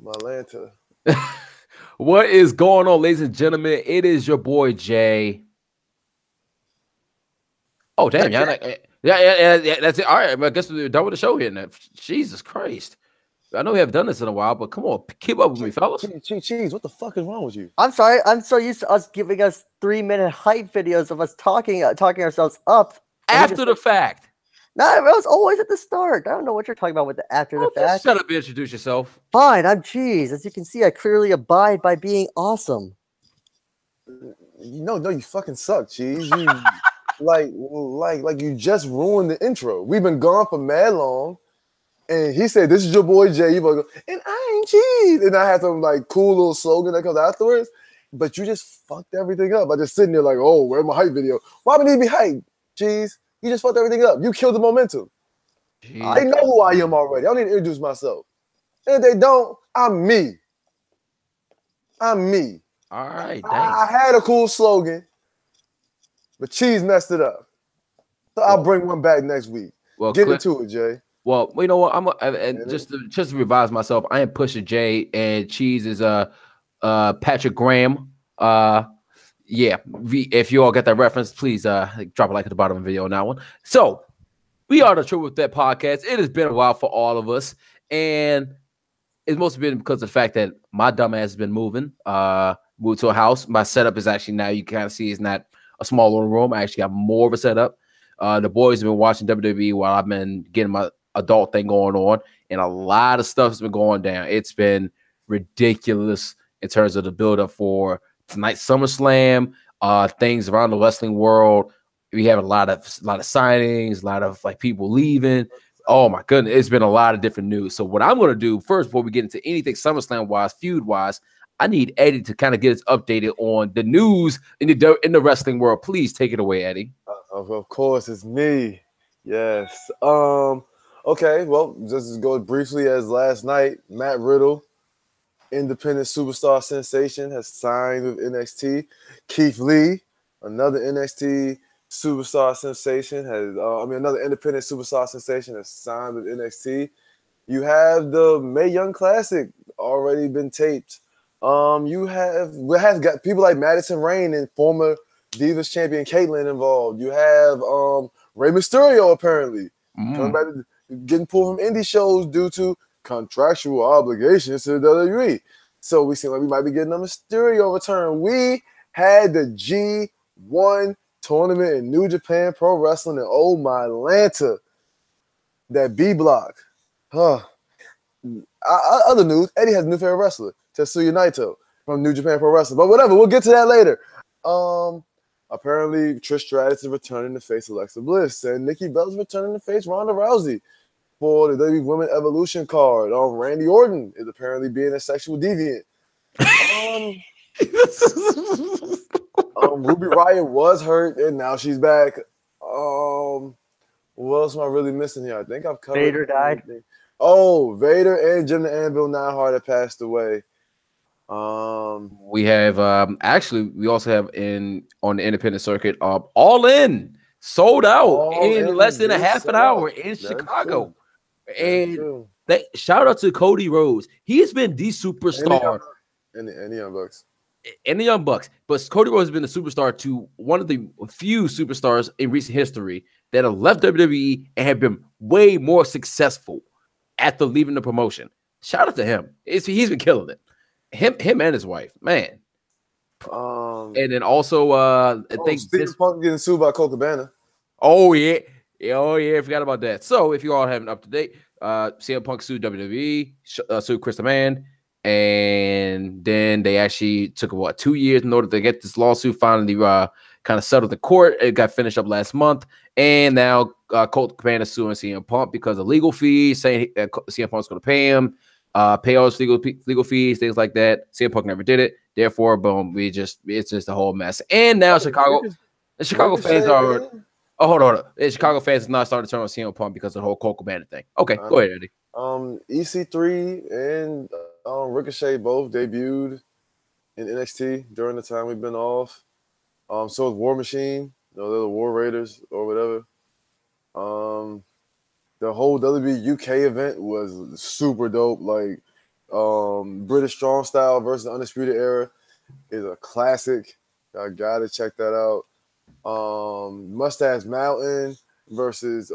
My Lanta. What is going on, ladies and gentlemen? It is your boy Jay. Oh, damn, y'all! Yeah. That's it. All right, I guess we're done with the show here now. Jesus Christ! I know we haven't done this in a while, but come on, keep up with me, fellas. Cheese, what the fuck is wrong with you? I'm sorry. I'm so used to us giving us 3-minute hype videos of us talking ourselves up. After the fact. No, it was always at the start. I don't know what you're talking about with the after the Just fact. shut up and introduce yourself. Fine, I'm Cheese. As you can see, I clearly abide by being awesome. No, you fucking suck, Cheese. You like you just ruined the intro. We've been gone for mad long, and he said, "This is your boy Jay." You go, and I ain't Cheese, and I had some like cool little slogan that comes afterwards. But you just fucked everything up by just sitting there like, "Oh, where's my hype video? Why would it be hype, Cheese? You just fucked everything up. You killed the momentum." Jeez. They know who I am already. I don't need to introduce myself. And if they don't, I'm me. I'm me. All right, thanks. I had a cool slogan, but Cheese messed it up. So I'll bring one back next week. Well, get into it, Jay. Well, you know what? Just to revise myself. I am Pusha J, and Cheese is Patrick Graham. Yeah. If you all get that reference, please drop a like at the bottom of the video on that one. So we are the True With That podcast. It has been a while for all of us, and it's mostly been because of the fact that my dumb ass has been moving. Moved to a house. My setup is actually now you can kind of see it's not a small little room. I actually got more of a setup. The boys have been watching WWE while I've been getting my adult thing going on, and a lot of stuff has been going down. It's been ridiculous in terms of the build-up for tonight's SummerSlam, things around the wrestling world. We have a lot of signings, a lot of like people leaving. Oh my goodness, it's been a lot of different news. So what I'm going to do first, before we get into anything SummerSlam wise, feud wise, I need Eddie to kind of get us updated on the news in the wrestling world. Please take it away, Eddie. Of course, it's me. Yes. Okay. Well, just to go briefly as last night, Matt Riddle, independent superstar sensation, has signed with NXT. Keith Lee, another NXT superstar sensation, another independent superstar sensation has signed with NXT. You have the Mae Young Classic already been taped. We have got people like Madison Rayne and former Divas champion Caitlyn involved. You have Rey Mysterio apparently coming back to getting pulled from indie shows due to contractual obligations to the WWE. So we seem like we might be getting a Mysterio return. We had the G1 tournament in New Japan Pro Wrestling, and oh my Lanta, that B block. Other news, Eddie has a new favorite wrestler, Tetsuya Naito from New Japan Pro Wrestling. But whatever, we'll get to that later. Apparently, Trish Stratus is returning to face Alexa Bliss, and Nikki Bella's returning to face Ronda Rousey for the WWE Women Evolution card. Randy Orton is apparently being a sexual deviant. Ruby Riott was hurt, and now she's back. What else am I really missing here? I think I've covered. Vader died. Oh, Vader and Jim the Anvil Neidhart have passed away. We have actually we also have on the independent circuit All In sold out in less than a half an hour in Chicago. And shout out to Cody Rhodes. He's been the superstar. And the Young Bucks. And the Young Bucks. But Cody Rhodes has been a superstar to one of the few superstars in recent history that have left WWE and have been way more successful after leaving the promotion. Shout out to him. He's been killing it. Him and his wife, man. And then also, I think CM Punk getting sued by Colt Cabana. Oh yeah, I forgot about that. So if you all haven't up to date, CM Punk sued WWE, sued Chris Demand, and then they actually took 2 years in order to get this lawsuit finally kind of settled the court. It got finished up last month, and now Colt Cabana is suing CM Punk because of legal fees, saying CM Punk's going to pay him. Pay all his legal fees, things like that. CM Punk never did it. Therefore, boom, it's just a whole mess. And now Chicago fans are. Oh, hold on. Chicago fans are not starting to turn on CM Punk because of the whole Colt Cabana thing. Okay, go ahead, Eddie. EC3 and Ricochet both debuted in NXT during the time we've been off. So is War Machine. They're the War Raiders or whatever. The whole WWE UK event was super dope. Like, British Strong Style versus Undisputed Era is a classic. I gotta check that out. Mustache Mountain versus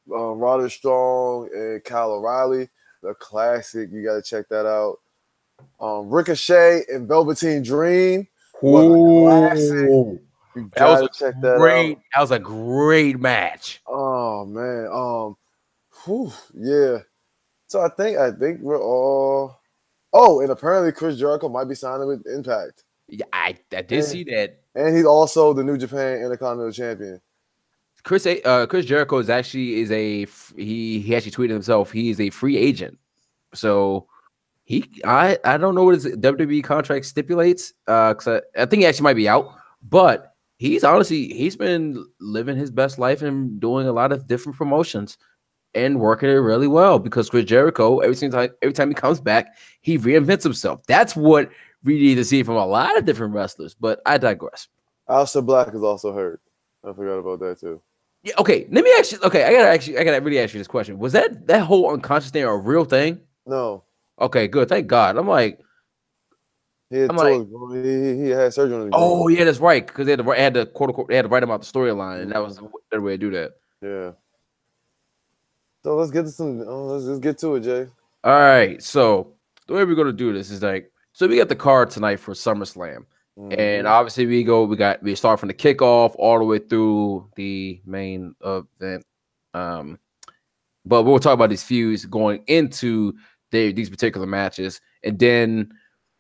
Roderick Strong and Kyle O'Reilly, the classic. You gotta check that out. Ricochet and Velveteen Dream was a classic. You gotta check that out. That was a great match. Oh man. Yeah. So I think we're all. Oh, and apparently Chris Jericho might be signing with Impact. Yeah, I did see that. And he's also the New Japan Intercontinental Champion. Chris Jericho he actually tweeted himself. He is a free agent. So I don't know what his WWE contract stipulates. Because I think he actually might be out. But he's been living his best life and doing a lot of different promotions and working it really well, because Chris Jericho, every time he comes back, he reinvents himself. That's what we need to see from a lot of different wrestlers. But I digress. Aleister Black is also hurt. I forgot about that too. Yeah. Okay. Let me ask you. Okay. I gotta really ask you this question. Was that whole unconscious thing a real thing? No. Okay. Good. Thank God. I'm like. He had surgery on his Oh yeah, that's right. Because they had to quote unquote, they had to write him out the storyline, and that was the way to do that. Yeah. So let's get to it, Jay. All right. So the way we're gonna do this is so we got the card tonight for SummerSlam, and obviously we start from the kickoff all the way through the main event. But we'll talk about these feuds going into these particular matches, and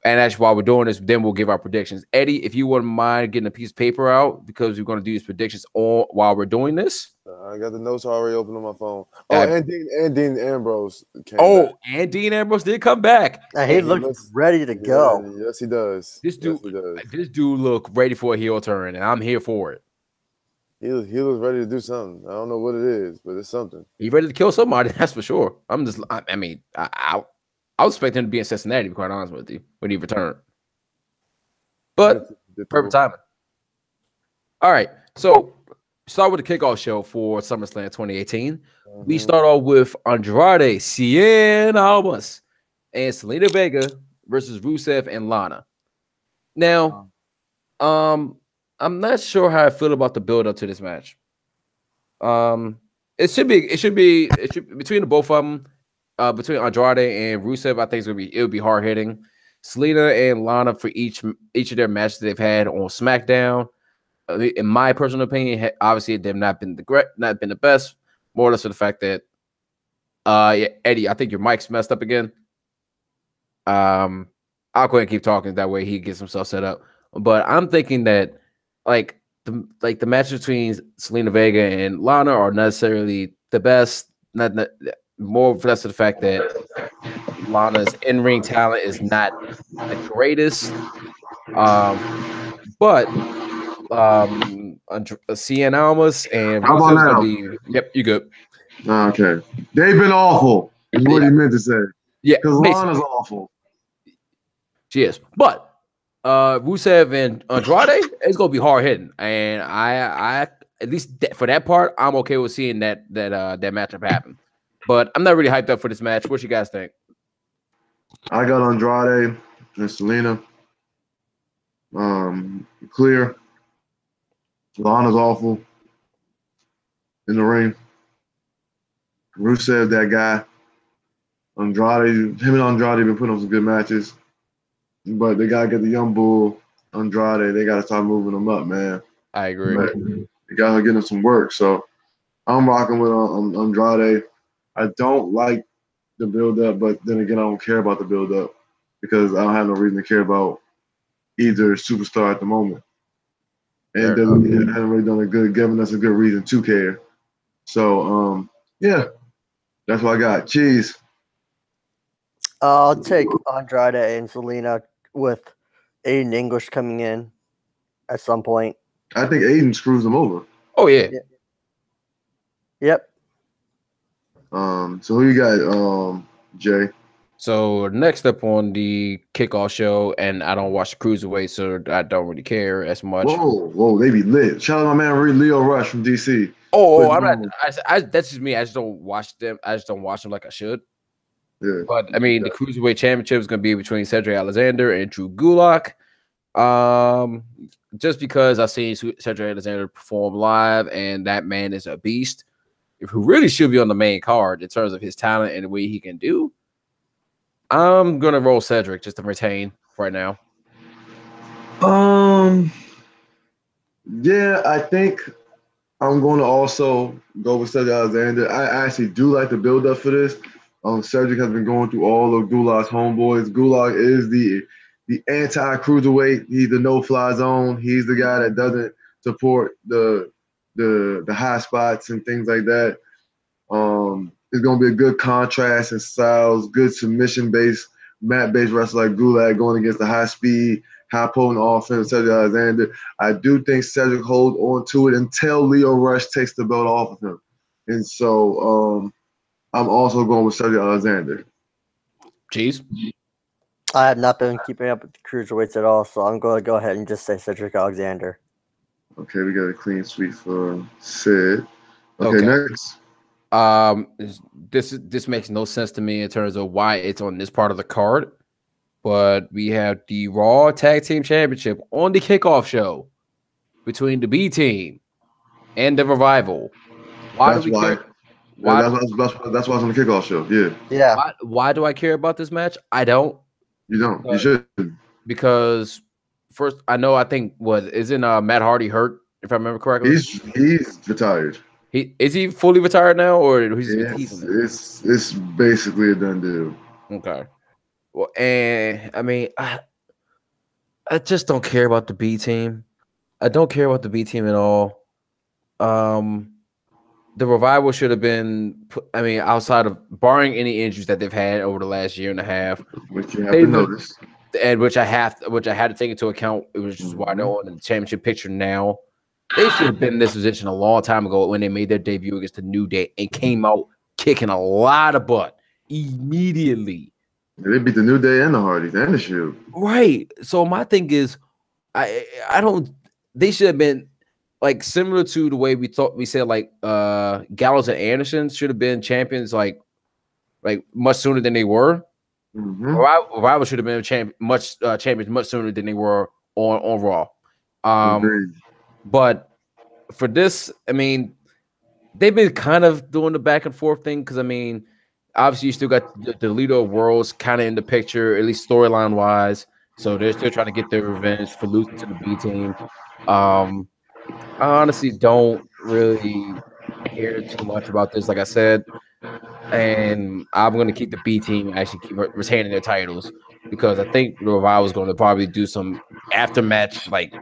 actually while we're doing this, then we'll give our predictions. Eddie, if you wouldn't mind getting a piece of paper out, because we're going to do these predictions while we're doing this. I got the notes already open on my phone. And Dean Ambrose came back. And Dean Ambrose did come back. He looks ready to go. Yes, he does. This dude look ready for a heel turn, and I'm here for it. He looks ready to do something. I don't know what it is, but it's something. He's ready to kill somebody, that's for sure. I was expecting him to be in Cincinnati, to be quite honest with you, when he returned. But perfect timing. All right, so start with the kickoff show for SummerSlam 2018. We start off with Andrade Cien Almas and Selena Vega versus Rusev and Lana. Now, I'm not sure how I feel about the build up to this match. It should be between the both of them. Between Andrade and Rusev, I think it would be hard hitting. Selena and Lana for each of their matches they've had on SmackDown. In my personal opinion, obviously they've not been the best. More or less for the fact that, Eddie, I think your mic's messed up again. I'll go ahead and keep talking, that way he gets himself set up. But I'm thinking that the matches between Selena Vega and Lana are necessarily the best. More or less to the fact that Lana's in-ring talent is not the greatest. But Cien Almas and Rusev's gonna be. Yep, you good. Okay. They've been awful, is what he meant to say. Yeah. Because Lana's awful. She is. But Rusev and Andrade, it's gonna be hard hitting. And I at least for that part, I'm okay with seeing that matchup happen. But I'm not really hyped up for this match. What you guys think? I got Andrade and Selena. Clear. Lana's awful in the ring. Rusev, that guy. Him and Andrade been putting on some good matches. But they got to get the young bull, Andrade. They got to start moving them up, man. I agree. They got to get him some work. So I'm rocking with Andrade. I don't like the build-up, but then again, I don't care about the build-up because I don't have no reason to care about either superstar at the moment. And WWE hasn't really given us a good reason to care. So, yeah, that's what I got. Cheese. I'll take Andrade and Selena with Aiden English coming in at some point. I think Aiden screws them over. Oh, yeah. Yep. So who you got, Jay? So next up on the kickoff show, and I don't watch the Cruiserweight, so I don't really care as much. Whoa, they be lit. Shout out my man Leo Rush from DC. I'm not. That's just me. I just don't watch them. I just don't watch them like I should. Yeah. But I mean, the cruiserweight championship is going to be between Cedric Alexander and Drew Gulak. Just because I've seen Cedric Alexander perform live, and that man is a beast, who really should be on the main card in terms of his talent and the way he can do. I'm gonna roll Cedric just to retain right now. Yeah, I think I'm going to also go with Cedric Alexander. I actually do like the build up for this. Cedric has been going through all of Gulak's homeboys. Gulak is the anti cruiserweight. He's the no fly zone. He's the guy that doesn't support the high spots and things like that. It's going to be a good contrast in styles, good submission based, mat based wrestler like Gulak going against the high speed, high potent offense, Cedric Alexander. I do think Cedric holds on to it until Leo Rush takes the belt off of him. And so I'm also going with Cedric Alexander. Jeez. I have not been keeping up with the cruiserweights at all, so I'm going to go ahead and just say Cedric Alexander. Okay, we got a clean sweep for Sid. Okay, next. This makes no sense to me in terms of why it's on this part of the card, but we have the Raw Tag Team Championship on the kickoff show between the B Team and the Revival. That's why it's on the kickoff show. Yeah. Why do I care about this match? I don't. You don't. You should. Because first, I think isn't Matt Hardy hurt, if I remember correctly? He's retired. Is he fully retired now, or he's it's basically a done deal. Okay. Well, and I mean, I just don't care about the B Team. I don't care about the B Team at all. The Revival should have been, outside of barring any injuries that they've had over the last year and a half, which you have to notice, and which I had to take into account. It was just why they're on the championship picture now. They should have been in this position a long time ago when they made their debut against the New Day and came out kicking a lot of butt immediately. They beat the New Day and the Hardys and the Shield. Right. So my thing is, I don't. They should have been like similar to the way we said like Gallows and Anderson should have been champions like much sooner than they were. Mm-hmm. Revival should have been champions much sooner than they were on Raw. But for this, I mean, they've been kind of doing the back and forth thing because, I mean, obviously you still got the leader of worlds kind of in the picture, at least storyline wise. So they're still trying to get their revenge for losing to the B Team. I honestly don't really care too much about this, like I said. And I'm going to keep the B Team actually keep retaining their titles because I think the Revival is going to probably do some after-match like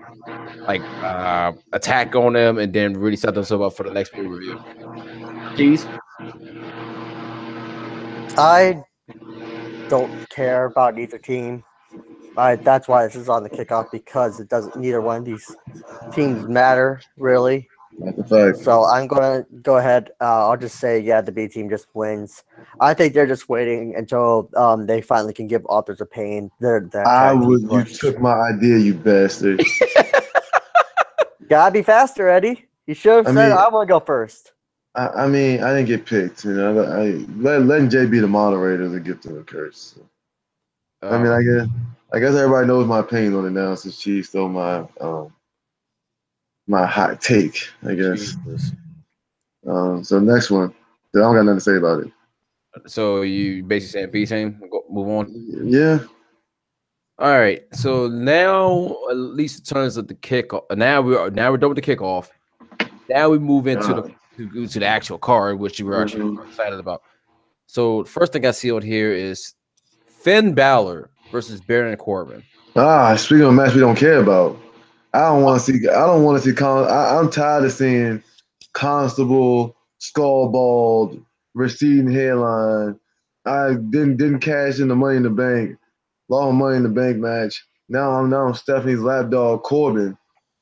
attack on them and then really set themselves up for the next pay-per-view. Jeez. I don't care about either team. That's why this is on the kickoff because it doesn't. Neither one of these teams matter really. That's a fact. So I'm gonna go ahead. I'll just say the B Team just wins. I think they're just waiting until they finally can give Authors of Pain their You took my idea, you bastard. Gotta be faster, Eddie. You should have said I want to go first. I mean, I didn't get picked. You know, letting Jay be the moderator is a gift and a curse. So. I mean, I guess everybody knows my opinion on it now since she stole my hot take. I guess. So next one, I don't got nothing to say about it. So you basically saying B Team? Move on. Yeah. All right, so now at least in terms of the kickoff, now we're done with the kickoff. Now we move into the actual card, which you were actually excited about. So the first thing I see on here is Finn Balor versus Baron Corbin. Speaking of a match we don't care about, I don't want to see. I'm tired of seeing Constable, skull-bald, receding hairline. I didn't cash in the Money in the Bank. Long Money in the Bank match. Now I'm Stephanie's lapdog Corbin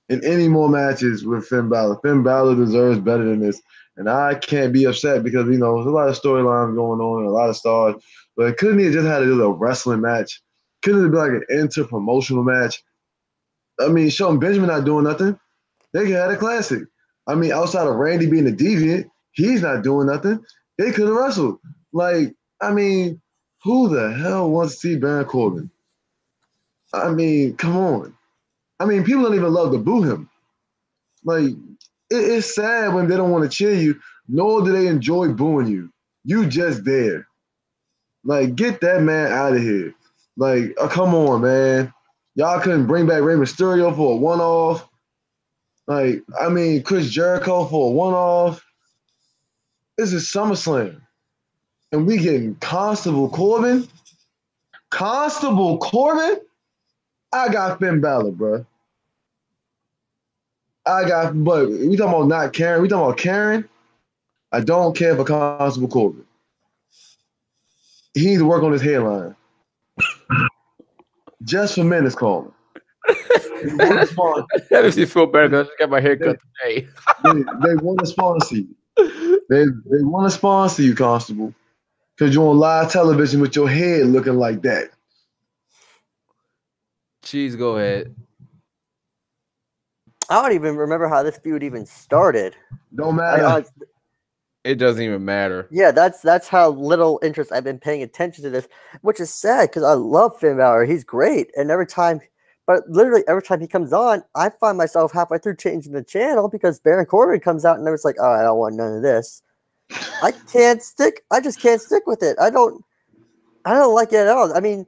in any more matches with Finn Balor. Finn Balor deserves better than this. And I can't be upset because, there's a lot of storylines going on and a lot of stars. But couldn't he have just had a wrestling match? Couldn't it be like an inter-promotional match? I mean, Shelton Benjamin not doing nothing. They could have had a classic. I mean, outside of Randy being a deviant, he's not doing nothing. They could have wrestled. Who the hell wants to see Baron Corbin? I mean, come on. I mean, people don't even love to boo him. Like, it's sad when they don't want to cheer you, nor do they enjoy booing you. You just there. Like, get that man out of here. Like, come on, man. Y'all couldn't bring back Rey Mysterio for a one-off. Like, I mean, Chris Jericho for a one-off. This is SummerSlam. And we getting Constable Corbin? Constable Corbin? I got Finn Balor, bro. But we talking about not Karen. We talking about Karen. I don't care for Constable Corbin. He needs to work on his hairline. Just for men, it's called. That makes me feel better because I just got my hair cut today. They want to sponsor you. They want to sponsor you, Constable, because you're on live television with your head looking like that. Cheese, go ahead. I don't even remember how this feud even started. Don't matter. It doesn't even matter. Yeah, that's how little interest I've been paying attention to this, which is sad because I love Finn Balor. He's great, and literally every time he comes on, I find myself halfway through changing the channel because Baron Corbin comes out and it's like, oh, I don't want none of this. I just can't stick with it. I don't like it at all. I mean,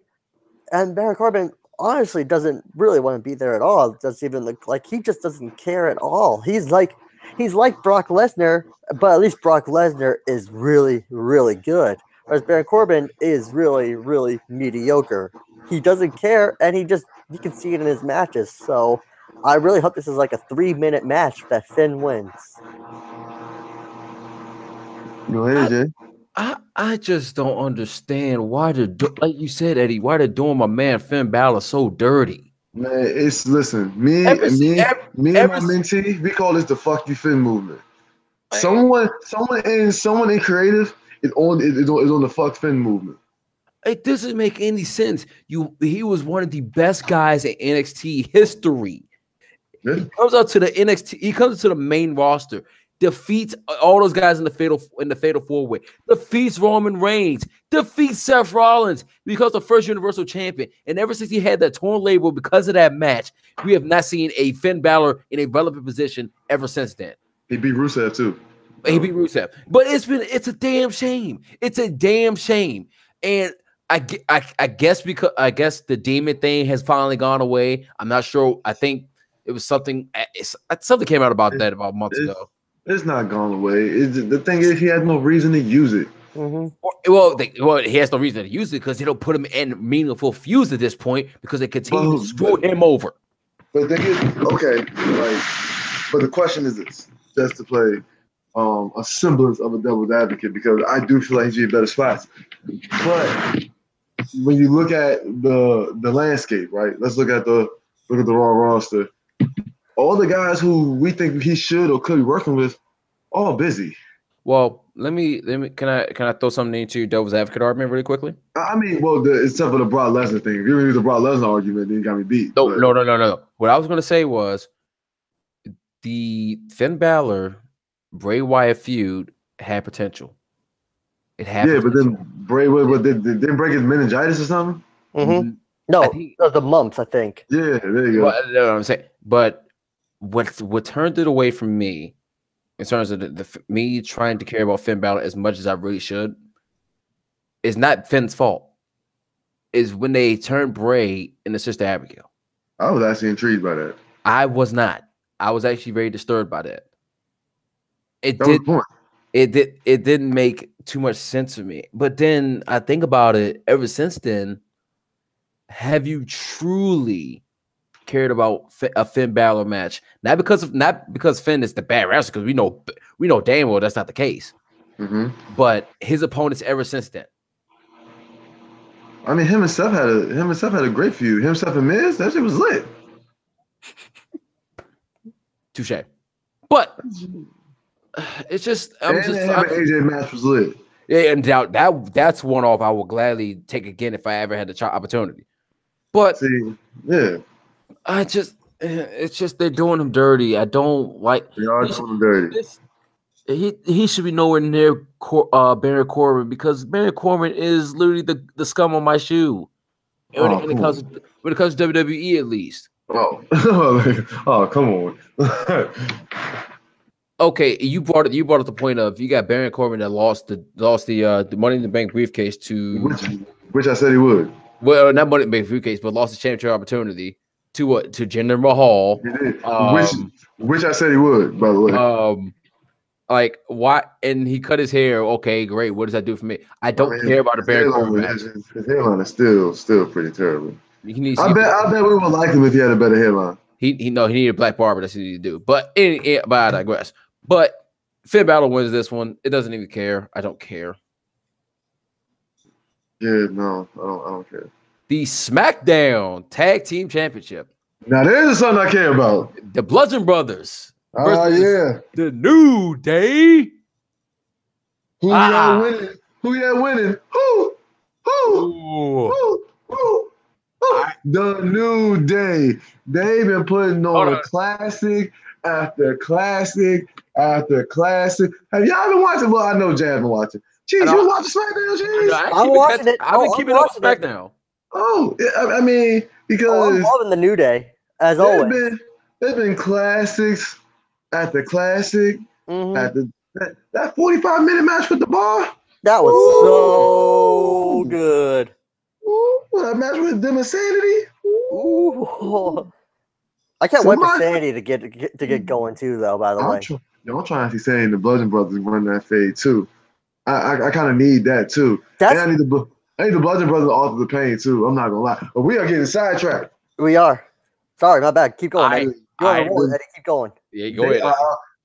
and Baron Corbin honestly doesn't really want to be there at all. It doesn't even look like he just doesn't care at all. He's like Brock Lesnar, but at least Brock Lesnar is really, really good. Whereas Baron Corbin is really, really mediocre. He doesn't care, and you can see it in his matches. So I really hope this is like a 3-minute match that Finn wins. Go ahead, Jay. I just don't understand why like you said, Eddie, why they're doing my man Finn Balor so dirty. Man, listen, me and my mentee, we call this the fuck you Finn movement. Someone in creative is on the fuck Finn movement. It doesn't make any sense. He was one of the best guys in NXT history. Yeah. He comes out to the NXT, he comes to the main roster, defeats all those guys in the fatal 4-way, defeats Roman Reigns, defeats Seth Rollins, becomes the first Universal Champion. And ever since he had that torn label because of that match, we have not seen a Finn Balor in a relevant position ever since then. He beat Rusev too. He beat Rusev, but it's a damn shame. It's a damn shame. And I guess the demon thing has finally gone away. I'm not sure. I think it was something came out about that about months ago. It's not gone away. The thing is, he has no reason to use it. Mm-hmm. Well, he has no reason to use it because they don't put him in meaningful feuds at this point because they continue to screw him over. But they get okay, right? But the question is this: just to play a semblance of a devil's advocate, because I do feel like he's in better spots. But when you look at the landscape, right? Let's look at the Raw roster. All the guys who we think he should or could be working with, all busy. Well, let me. Can I throw something into your devil's advocate argument really quickly? I mean, well, except for the Brock Lesnar thing. If you use the Brock Lesnar argument, then you got me beat. No. What I was going to say was the Finn Balor Bray Wyatt feud had potential. It had. Yeah, potential. but then Bray didn't break his meningitis or something. Mm-hmm. No, it was the mumps, I think. Yeah, there you go. Well, that's what I'm saying, but. What turned it away from me in terms of me trying to care about Finn Balor as much as I really should is not Finn's fault. Is when they turned Bray into Sister Abigail. I was actually intrigued by that. I was not. I was actually very disturbed by that. It didn't make too much sense to me. But then I think about it. Ever since then, have you truly cared about a Finn Balor match? Not because Finn is the bad wrestler, because we know damn well that's not the case. Mm-hmm. But his opponents ever since then. I mean, him and Seth had a great feud. Him, Seth, and Miz, that shit was lit. Touche. But it's just AJ match was lit. Yeah, and that's one off I will gladly take again if I ever had the opportunity. But yeah. It's just they're doing him dirty. I don't like. They are doing him dirty. He should be nowhere near Baron Corbin because Baron Corbin is literally the scum on my shoe. When it comes to WWE, at least. Oh, oh, come on. Okay, you brought up the point of you got Baron Corbin that lost the Money in the Bank briefcase to which I said he would. Well, not Money in the Bank briefcase, but lost the championship opportunity to what? To Jinder Mahal. He did. Which I said he would, by the way. Like why? And he cut his hair. Okay, great. What does that do for me? I don't care about the Baron Corbin match. His hairline is still pretty terrible. I bet we would like him if he had a better hairline. He needed a black barber. That's what he needed to do. But I digress. But Finn Balor wins this one. It doesn't even care. I don't care. Yeah, no, I don't care. The SmackDown Tag Team Championship. Now there's something I care about. The Bludgeon Brothers. Yeah. The New Day. Who y'all winning? Who y'all winning? Who? The New Day. They've been putting on classic after classic after classic. Have y'all been watching? Well, I know Jazz been watching. Jeez, you watching SmackDown, Jeez? I'm watching it. I've been keeping up with SmackDown. Oh, I mean, because I'm loving the New Day as always. There's been classics after classic after that 45-minute match with the Bar. That was so good. Ooh, that match with them Insanity. Ooh. I can't wait for Sanity to get going too, though. By the way, I'm trying to see Sanity and the Bludgeon Brothers run that fade too. I kind of need that too. And I need the Bludgeon Brothers to alter the pain too. I'm not gonna lie, but we are getting sidetracked. We are. Sorry, my bad. Keep going. Eddie. Keep going. Yeah, go ahead.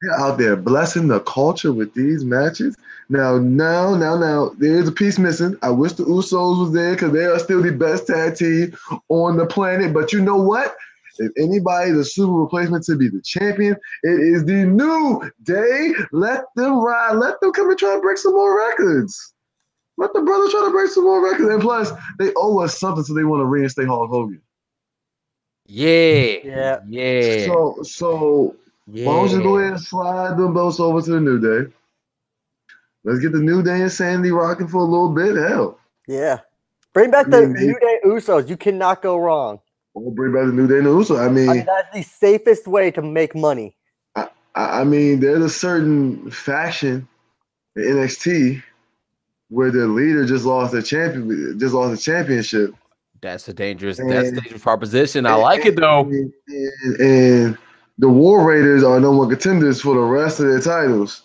They're out there blessing the culture with these matches. Now, there's a piece missing. I wish the Usos was there because they are still the best tag team on the planet. But you know what? If anybody's a super replacement to be the champion, it is the New Day. Let them ride. Let them come and try to break some more records. Let the brothers try to break some more records. And plus, they owe us something, so they want to reinstate Hulk Hogan. Yeah. So why don't you go ahead and slide them belts over to the New Day? Let's get the New Day and Sandy rocking for a little bit. Hell. Yeah. Bring back the New Day Usos. You cannot go wrong. We'll bring back the New Day and the Usos. I mean, that's the safest way to make money. I mean, there's a certain faction in NXT where the leader just lost the championship. That's a dangerous proposition. I like it though. And the War Raiders are no more contenders for the rest of their titles.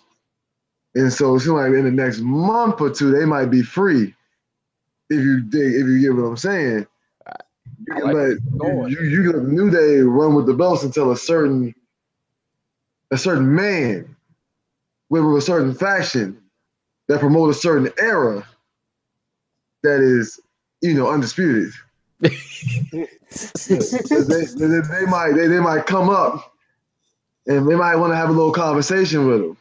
And so it seems like in the next month or two, they might be free. If you get what I'm saying. You can let the New Day run with the belts until a certain man with a certain faction that promote a certain era that is, undisputed. they might come up and they might want to have a little conversation with them.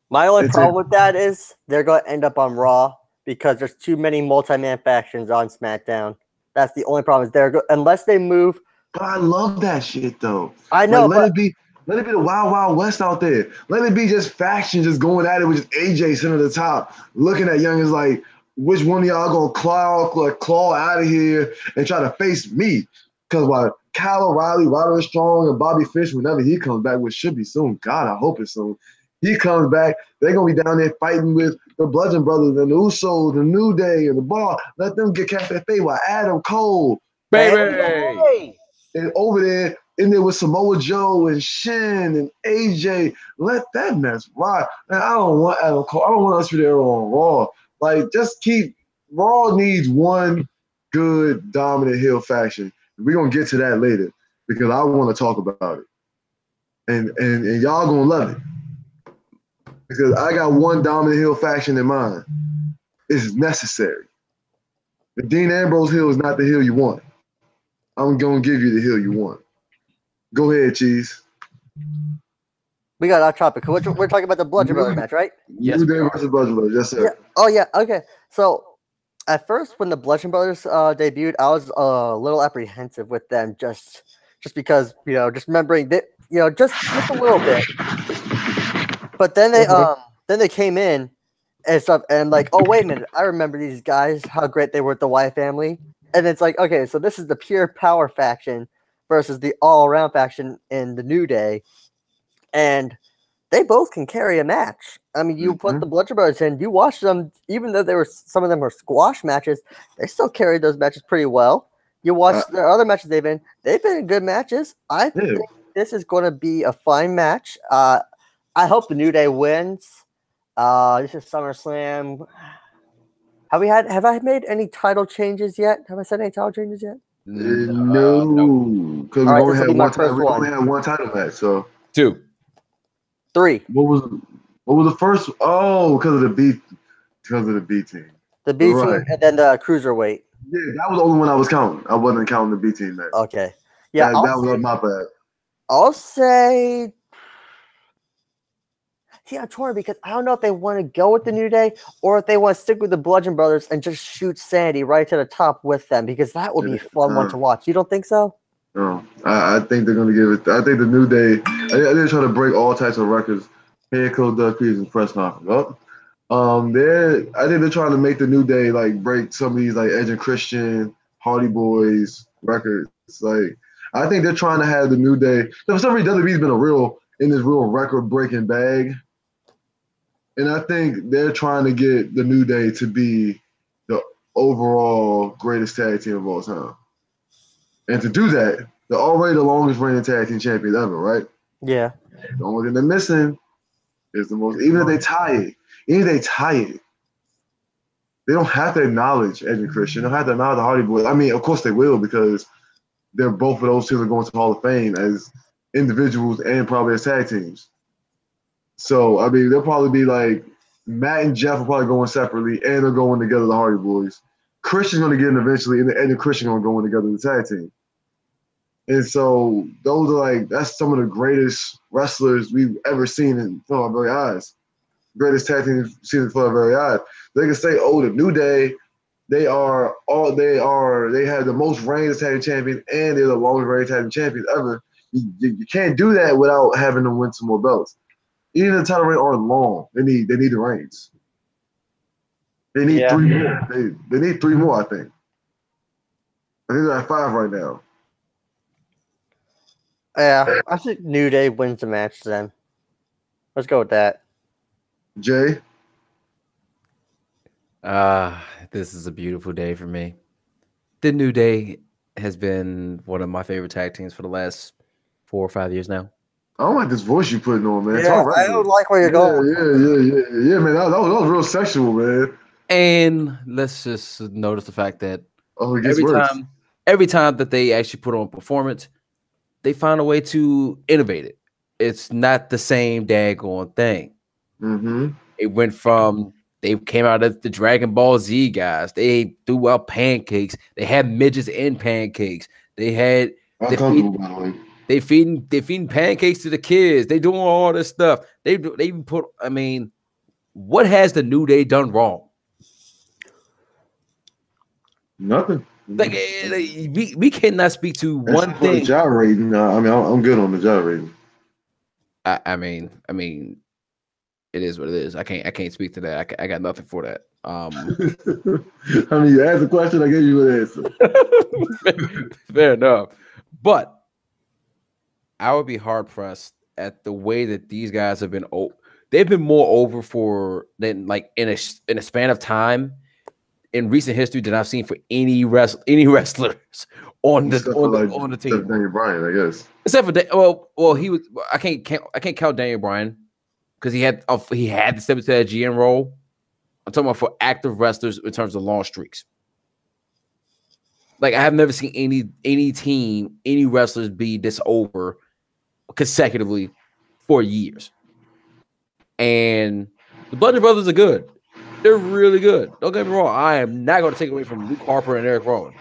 My only problem with that is they're going to end up on Raw because there's too many multi-man factions on SmackDown. That's the only problem. Unless they move. But I love that shit though. I know. Let it be the Wild Wild West out there. Let it be just factions just going at it with just AJ sitting at the top, looking at youngins like, which one of y'all gonna claw out of here and try to face me? Because while Kyle O'Reilly, Roderick Strong, and Bobby Fish, whenever he comes back, which should be soon, God, I hope it's soon. He comes back, they're gonna be down there fighting with the Bludgeon Brothers and the Usos, the New Day, and the Bar. Let them get cast that fade while Adam Cole, baby, and over there in there with Samoa Joe and Shin and AJ. Let that mess rock. Man, I don't want Adam Cole. I don't want us to be there on Raw. Like, just keep Raw needs one good dominant heel faction. We're gonna get to that later because I want to talk about it. And y'all gonna love it. Because I got one dominant heel faction in mind. It's necessary. The Dean Ambrose heel is not the heel you want. I'm going to give you the heel you want. Go ahead, Cheese. We got off topic. We're talking about the Bludgeon Brothers match, right? Yes. New Day versus Bludgeon Brothers. Yes, sir. Yeah. Oh, yeah. Okay. So, at first, when the Bludgeon Brothers debuted, I was a little apprehensive with them just because, just remembering that, just a little bit. But then they came in and stuff, and like, oh wait a minute, I remember these guys, how great they were with the Wyatt family, and it's like, okay, so this is the pure power faction versus the all around faction in the New Day, and they both can carry a match. I mean, you put the Bludgeon Brothers in, you watch them, even though some of them were squash matches, they still carried those matches pretty well. You watch the other matches they've been good matches. I think this is going to be a fine match. I hope the New Day wins. This is SummerSlam. Have I made any title changes yet? Have I said any title changes yet? No, because All right, we this will only be had my one first time. We one. only had one title match. So 2. 3. what was the first? Oh, because of the B team. The B team Right. and then the cruiserweight. Yeah, that was the only one I was counting. I wasn't counting the B team match. Okay. Yeah, that was my bad. I'll say. See, I'm torn because I don't know if they want to go with the New Day or if they want to stick with the Bludgeon Brothers and just shoot Sandy right to the top with them, because that would be a fun one to watch. You don't think so? No, I think they're going to give it. I think the New Day. They're trying to break all types of records. Head coach Doug Peterson's press conference. I think they're trying to make the New Day like break some of these like Edge and Christian, Hardy Boys records. Like I think they're trying to have the New Day. For some reason, WWE's been in this real record breaking bag. And I think they're trying to get the New Day to be the overall greatest tag team of all time. And to do that, they're already the longest reigning tag team champions ever, right? Yeah. The only thing they're missing is the most. Even if they tie it, they don't have to acknowledge Edge and Christian. They don't have to acknowledge the Hardy Boys. I mean, of course they will, because they're both of those two are going to the Hall of Fame as individuals and probably as tag teams. So, I mean, they'll probably be like, Matt and Jeff are probably going separately, and they're going together, the Hardy Boys. Christian's going to get in eventually, and the Christian going to go in together in the tag team. And so, those are that's some of the greatest wrestlers we've ever seen in front of our very eyes. Greatest tag team we've seen in front of our very eyes. They can say, oh, the New Day, they have the most reigning tag team champions, and they're the longest reigning tag team champions ever. You can't do that without having them win some more belts. Even the title reigns aren't long. They need the reigns. They need 3 more. They need 3 more, I think. I think they're at 5 right now. Yeah, I think New Day wins the match then. Let's go with that. Jay? This is a beautiful day for me. The New Day has been one of my favorite tag teams for the last 4 or 5 years now. I don't like this voice you putting on, man. Yeah, I don't like where you're going. Yeah, man. That was real sexual, man. And let's just notice the fact that every time that they actually put on a performance, they find a way to innovate it. It's not the same daggone thing. Mm-hmm. It went from they came out as the Dragon Ball Z guys. They threw out pancakes. They had midgets in pancakes. They had they feeding pancakes to the kids. They doing all this stuff. They even put. I mean, what has the New Day done wrong? Nothing. Like we cannot speak to one thing. The gyrating. I mean, I'm good on the gyrating. I mean, it is what it is. I can't speak to that. I got nothing for that. I mean, you asked a question, I gave you an answer. Fair enough. But I would be hard pressed at the way that these guys have been. They've been more over than like in a span of time in recent history than I've seen for any wrestlers on the team. Except Daniel Bryan, I guess. Except for he was. I can't count Daniel Bryan because he had to step into that GM role. I'm talking about for active wrestlers in terms of long streaks. Like I have never seen any team, any wrestlers be this over consecutively for years. And the Bludgeon Brothers are good. They're really good. Don't get me wrong. I am not going to take away from Luke Harper and Eric Rowan.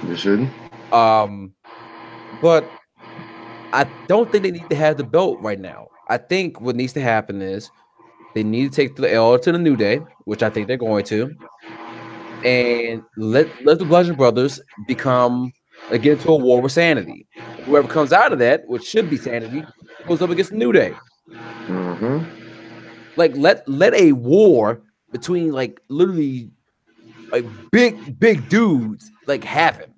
You shouldn't. But I don't think they need to have the belt right now. I think what needs to happen is they need to take the L to the New Day, which I think they're going to, and let the Bludgeon Brothers get into a war with Sanity. Whoever comes out of that, which should be Sanity, goes up against the New Day. Mm-hmm. Like let a war between like literally like big dudes like happen,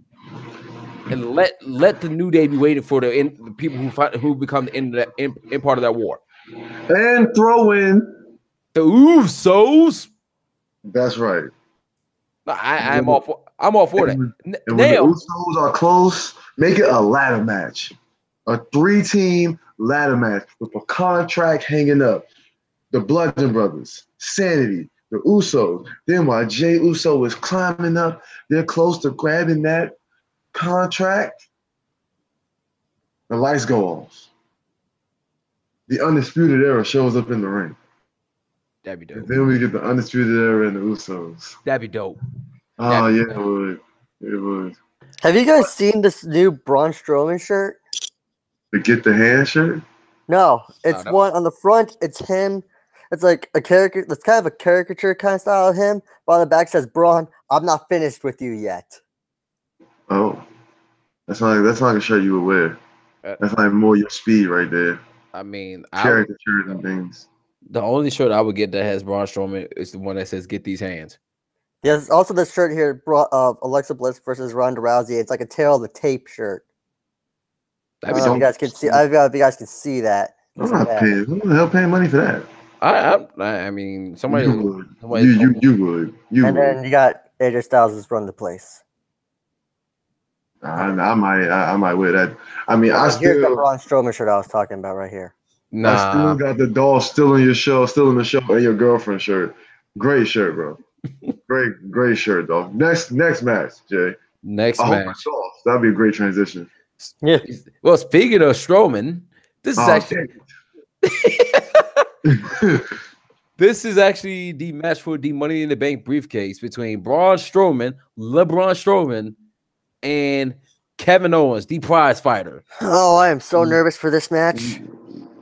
and let the New Day be waiting for the people who become the end of that in part of that war. And throw in The Usos. That's right. I'm all for that. And when the Now, Usos are close, make it a ladder match. A 3-team ladder match with a contract hanging up. The Bludgeon Brothers, Sanity, the Usos. Then while Jay Uso is climbing up, they're close to grabbing that contract. The lights go off. The Undisputed Era shows up in the ring. that'd be dope. And then we get the Undisputed Era and the Usos. That'd be dope. Oh, yeah, it would. It would. Have you guys seen this new Braun Strowman shirt? The Get the Hand shirt? No, it's one on the front. It's him. It's like a character. It's kind of a caricature kind of style of him. But on the back says, "Braun, I'm not finished with you yet." Oh, that's not a shirt you would wear. That's like more your speed right there. I mean, Caricatures and things. The only shirt I would get that has Braun Strowman is the one that says "Get these hands." There's also this shirt here of Alexa Bliss versus Ronda Rousey. It's like a tail of the tape shirt. I don't know if you guys can see. I don't know if you guys can see that. I'm not paying. Who the hell paying money for that? I mean, somebody you would. You and would. Then you got AJ Styles' Run the Place. I might wear that. I mean, here's the Braun Strowman shirt I was talking about right here. Nah. I still got the doll still in the show, and your girlfriend shirt. Great shirt, bro. great shirt, though. Next match, Jay. Next match. That'd be a great transition. Yeah. Well, speaking of Strowman, this is actually this is actually the match for the Money in the Bank briefcase between Braun Strowman, LeBron Strowman, and Kevin Owens, the prize fighter. Oh, I am so nervous for this match.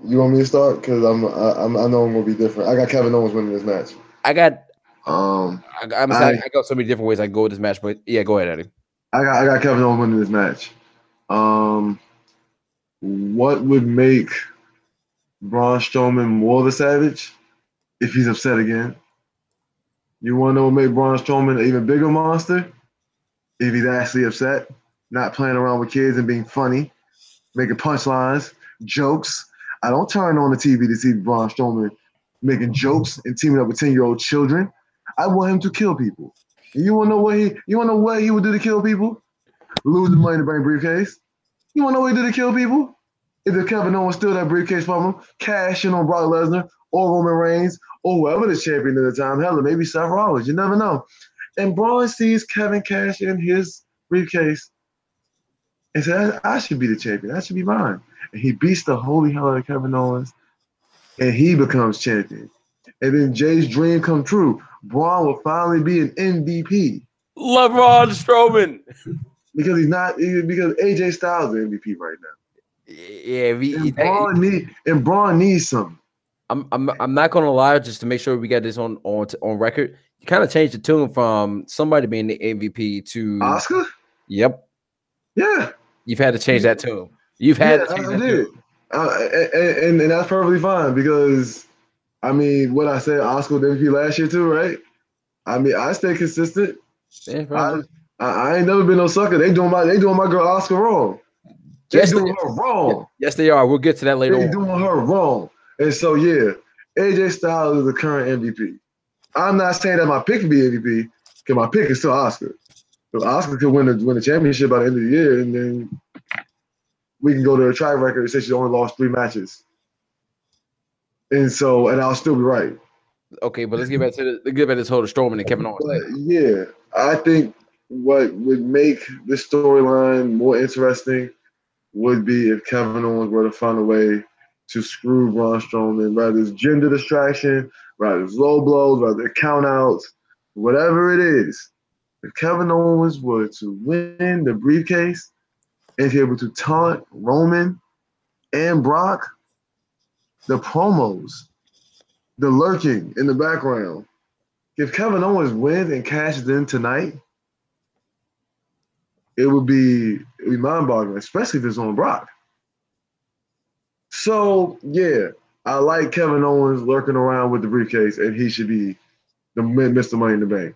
You want me to start? Because I know I'm gonna be different. I got Kevin Owens winning this match. I got I got so many different ways I can go with this match, but yeah, go ahead, Eddie. I got Kevin Owens winning this match. What would make Braun Strowman more of a savage if he's upset again? You want to know what make Braun Strowman an even bigger monster? If he's actually upset, not playing around with kids and being funny, making punchlines, jokes. I don't turn on the TV to see Braun Strowman making jokes and teaming up with 10-year-old children. I want him to kill people. And you want to know what he would do to kill people? Lose the Money in the Bank briefcase. You want to know what he did to kill people? If Kevin Owens steal that briefcase from him, cash in on Brock Lesnar or Roman Reigns or whoever the champion at the time, hell, maybe Seth Rollins. You never know. And Braun sees Kevin cash in his briefcase and says, I should be the champion. That should be mine. And he beats the holy hell out of Kevin Owens, and he becomes champion. And then Jay's dream come true. Braun will finally be an MVP. LeBron Strowman. Because AJ Styles is MVP right now. Yeah, and Braun needs something. I'm not gonna lie, just to make sure we get this on record. You kind of changed the tune from somebody being the MVP to Oscar. Yep. Yeah. You've had to change that tune. You've had to change that tune. And that's perfectly fine because I mean, what I said, Oscar was MVP last year too, right? I mean, I stay consistent. Yeah, I ain't never been no sucker. They doing my girl Oscar wrong. They're doing her wrong. Yes, they are. We'll get to that later. They're doing her wrong. And so yeah, AJ Styles is the current MVP. I'm not saying that my pick could be MVP, because my pick is still Oscar. So Oscar could win the championship by the end of the year, and then we can go to a track record and say she only lost 3 matches. And I'll still be right. Okay, but let's get back to this whole Strowman and Kevin Owens thing. Yeah, I think what would make this storyline more interesting would be if Kevin Owens were to find a way to screw Braun Strowman, whether it's gender distraction, whether it's low blows, whether it's countouts, whatever it is. If Kevin Owens were to win the briefcase and be able to taunt Roman and Brock, the promos, the lurking in the background. If Kevin Owens wins and cashes in tonight, it would be mind-boggling, especially if it's on Brock. So, yeah, I like Kevin Owens lurking around with the briefcase, and he should be the Mr. Money in the Bank.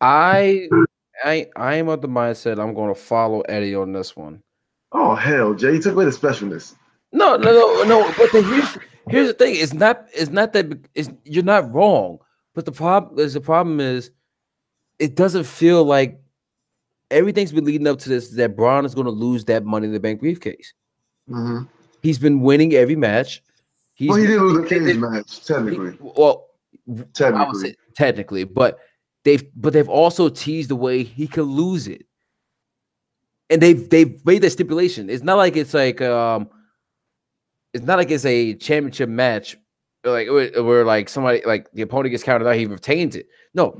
I am of the mindset I'm going to follow Eddie on this one. Oh hell, Jay, he took away the specialness. No. But here's the thing. It's not that you're not wrong. But the problem is it doesn't feel like everything's been leading up to this that Braun is going to lose that Money in the Bank briefcase. Mm-hmm. He's been winning every match. He did lose the cage match, technically. Technically, but they've also teased the way he could lose it, and they've made that stipulation. It's not like it's a championship match, like where like somebody like the opponent gets counted out, he retains it. No,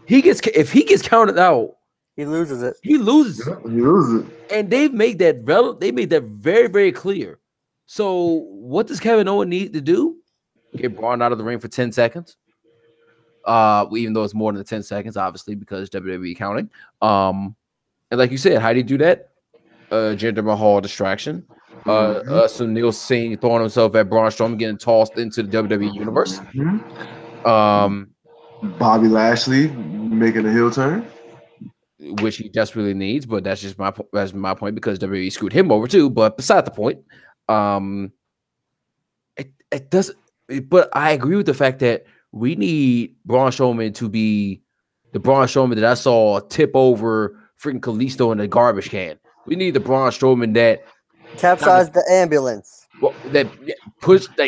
if he gets counted out, he loses it. He loses it, and they've made that very, very clear. So what does Kevin Owens need to do? Get Braun out of the ring for 10 seconds. Even though it's more than 10 seconds, obviously, because WWE counting. And like you said, how do you do that? Jinder Mahal distraction. Sunil Singh throwing himself at Braun Strowman, getting tossed into the WWE universe. Bobby Lashley making a heel turn, which he desperately needs, but that's just my point because WWE screwed him over too. But beside the point, it doesn't. But I agree with the fact that we need Braun Strowman to be the Braun Strowman that I saw tip over freaking Kalisto in a garbage can. We need the Braun Strowman that capsized the ambulance. Well, that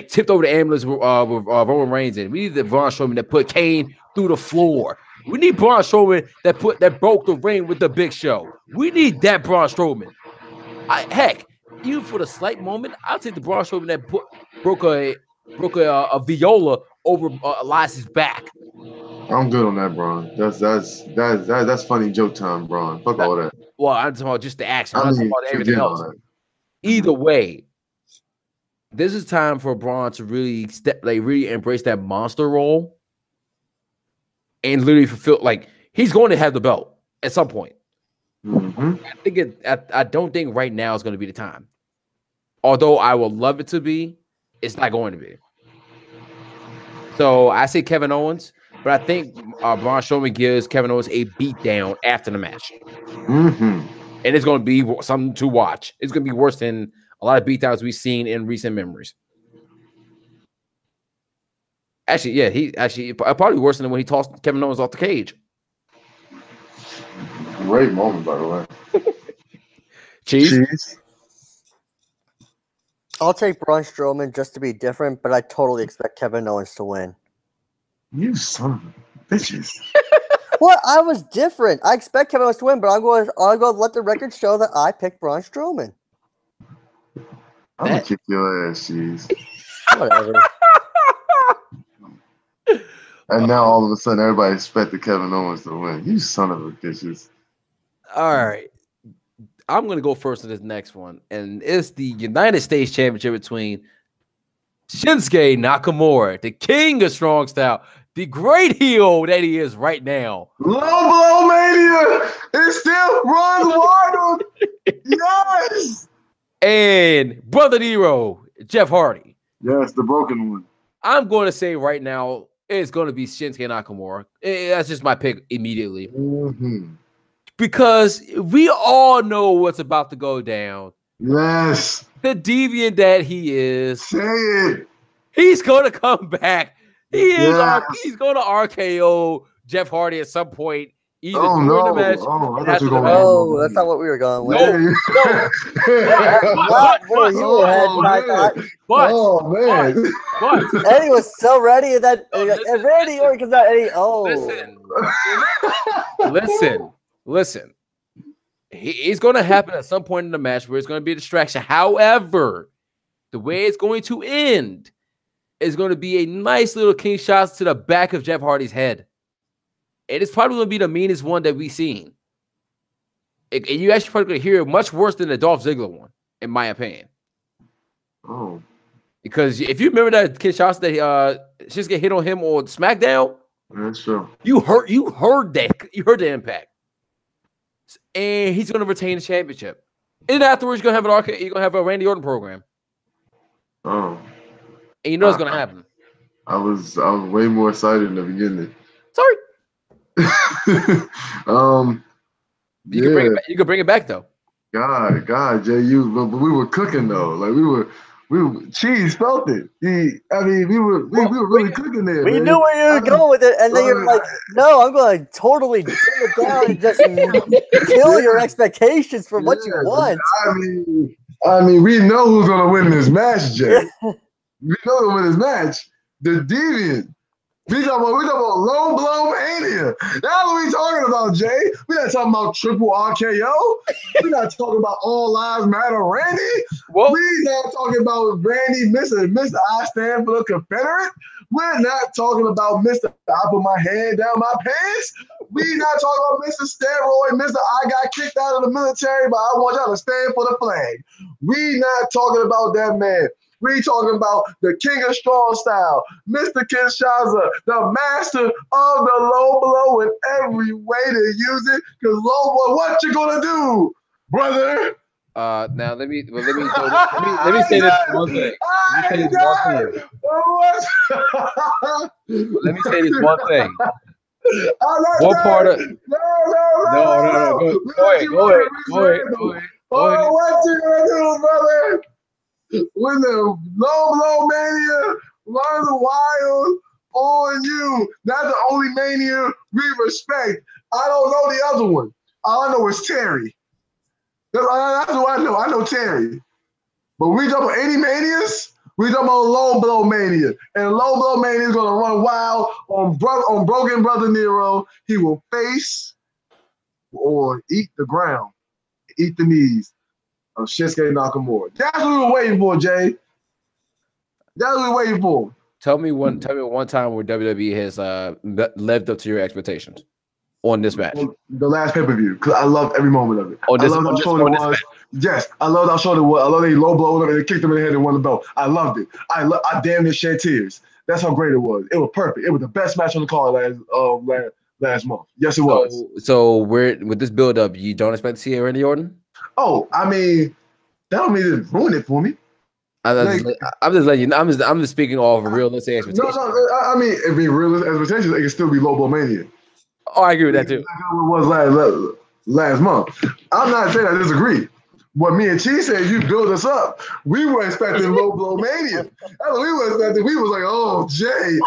tipped over the ambulance with Roman Reigns in. We need the Braun Strowman that put Kane through the floor. We need Braun Strowman that broke the ring with the Big Show. We need that Braun Strowman. Heck, even for the slight moment, I'll take the Braun Strowman that broke a viola over Elias's back. I'm good on that, Braun. That's funny joke time, Braun. Fuck all that. Well, I'm talking about just the action. I'm talking about everything else. Either way, this is time for Braun to really really embrace that monster role and literally fulfill. Like he's going to have the belt at some point. I don't think right now is going to be the time. Although I would love it to be, it's not going to be. So I say Kevin Owens, but I think Braun Strowman gives Kevin Owens a beatdown after the match. And it's going to be something to watch. It's going to be worse than a lot of beatdowns we've seen in recent memories. Actually, yeah, probably worse than when he tossed Kevin Owens off the cage. Great moment, by the way. Cheese. I'll take Braun Strowman just to be different, but I totally expect Kevin Owens to win. You son of bitches. What? I was different. I expect Kevin Owens to win, but I'll go let the record show that I picked Braun Strowman. I'm gonna kick your ass, Cheese. Whatever. And now all of a sudden everybody expected Kevin Owens to win. You son of a bitches. All right. I'm going to go first to this next one. And it's the United States Championship between Shinsuke Nakamura, the king of strong style, the great heel that he is right now. Low blow mania! It still runs wild! Yes! And Brother Nero, Jeff Hardy. Yes, the broken one. I'm going to say right now, it's going to be Shinsuke Nakamura. That's just my pick immediately. Because we all know what's about to go down. Yes. The deviant that he is. Say it. He's going to come back. He's going to RKO Jeff Hardy at some point. Either during the match. That's not what we were going with. No. But Eddie was so ready that Randy Orton comes out. Eddie, Listen. It's going to happen at some point in the match where it's going to be a distraction. However, the way it's going to end is going to be a nice little king shots to the back of Jeff Hardy's head. And it's probably going to be the meanest one that we've seen. And you actually probably going to hear it much worse than the Dolph Ziggler one, in my opinion. Oh. Because if you remember that king shots that Shinsuke hit on him on SmackDown, that's true. You heard that. You heard the impact. And he's going to retain the championship. And afterwards, you're going to have a Randy Orton program. Oh. and you know it's gonna happen. I was way more excited in the beginning. Sorry. Yeah. You can bring it back though. God, Jay, but we were cooking though. Like we were Cheese felt it. We were really cooking there. We man. knew where you were going with it, and then you're like, "No, I'm going to totally dim it down and just kill your expectations for what you want." I mean, we know who's gonna win this match, Jay. We know who's gonna win this match. The Deviant. We talking about low blow mania. That's what we talking about, Jay. We not talking about triple RKO. We not talking about all lives matter, Randy. Whoa. We not talking about Randy, Mr. I stand for the Confederate. We're not talking about Mr. I put my hand down my pants. We not talking about Mr. Steroid, Mr. I got kicked out of the military, but I want y'all to stand for the flag. We not talking about that man. We talking about the King of Strong Style, Mr. Kinshasa, the master of the low blow in every way to use it. Because low blow, what you gonna do, brother? Now let me say this one thing. Let me say this one thing. What part of no. Go ahead. What you gonna do, brother? When the low blow mania runs wild on you, that's the only mania we respect. I don't know the other one. All I know is Terry. That's what I know. I know Terry. But we talk about any manias, we talk about low blow mania. And low blow mania is gonna run wild on Broken Brother Nero. He will face or eat the ground, eat the knees of Shinsuke Nakamura. That's what we were waiting for, Jay. That's what we were waiting for. Tell me one time where WWE has lived up to your expectations on this match. The last pay-per-view, because I loved every moment of it. I loved how short it was. Yes, I loved how short it was. I love they low blow and they kicked him in the head and won the belt. I loved it. I damn near shed tears. That's how great it was. It was perfect. It was the best match on the card last month. Yes, it was. So with this build-up, you don't expect to see Randy Orton? Oh, I mean, that don't mean to ruin it for me. I'm just letting you know. I'm just speaking off of realistic expectations. No. I mean, if it realistic expectations, it can still be low blow mania. Oh, I agree with that too. That's how it was last month. I'm not saying I disagree. What me and Chi said, you build us up. We were expecting low blow mania. That's what we were expecting. We was like, oh, Jay,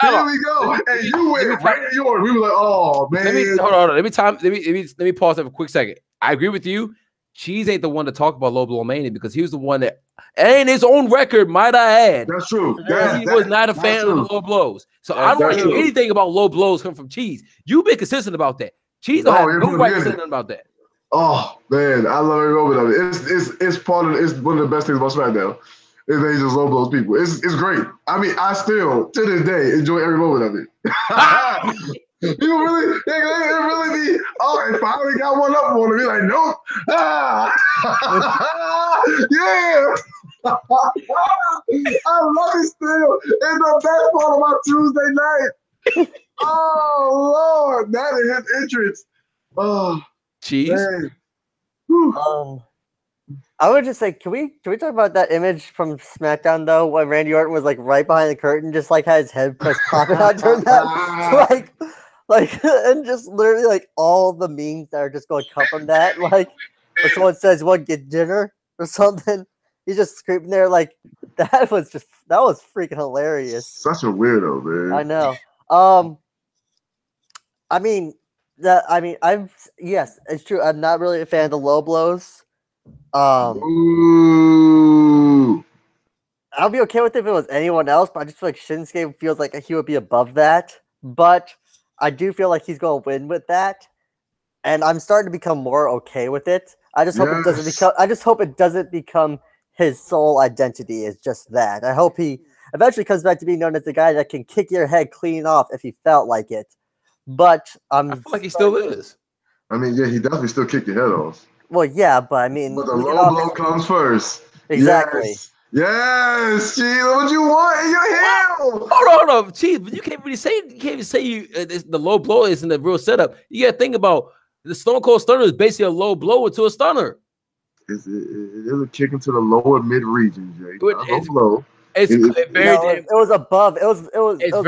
here we go. And you went Randy Orton. We were like, oh man. Hold on. Let me pause for a quick second. I agree with you. Cheese ain't the one to talk about low blow mania because he was the one that, and his own record, might I add. That's true. He was not a fan of the low blows. So I don't want to hear anything about low blows come from Cheese. You've been consistent about that. Cheese don't have no right to say nothing about that. Oh man, I love every moment of it. It's one of the best things about SmackDown. Is they just love those people. It's great. I mean, I still to this day enjoy every moment of it. People really, they really be, oh, if I only got one up on them, be like, nope. Yeah. I love it still. It's the best part of my Tuesday night. Oh, Lord. That is his entrance. Oh, Cheese. I would just say, can we talk about that image from SmackDown though, when Randy Orton was like right behind the curtain, just like had his head pressed popping out during that, like, and just literally like all the memes that are just going to come from that, like, when someone says, "What, get dinner?" or something, he's just screaming there, like, that was freaking hilarious. Such a weirdo, man. I know. Yes, it's true. I'm not really a fan of the low blows. Ooh. I'll be okay with it if it was anyone else, but I just feel like Shinsuke feels like he would be above that. But I do feel like he's going to win with that, and I'm starting to become more okay with it. I just hope it doesn't become. I just hope it doesn't become his sole identity. Is just that. I hope he eventually comes back to being known as the guy that can kick your head clean off if he felt like it. But I feel like he still is. I mean, yeah, he definitely still kicked your head off. Well, yeah, but I mean, but the low blow comes first. Exactly. Yes, Sheila, what you want in your heel? Hold on, Chief, but you can't say the low blow isn't a real setup. You got to think about the Stone Cold Stunner is basically a low blow into a stunner. It is a kick into the lower mid region, Jay. It's very No, damn. it was above. It's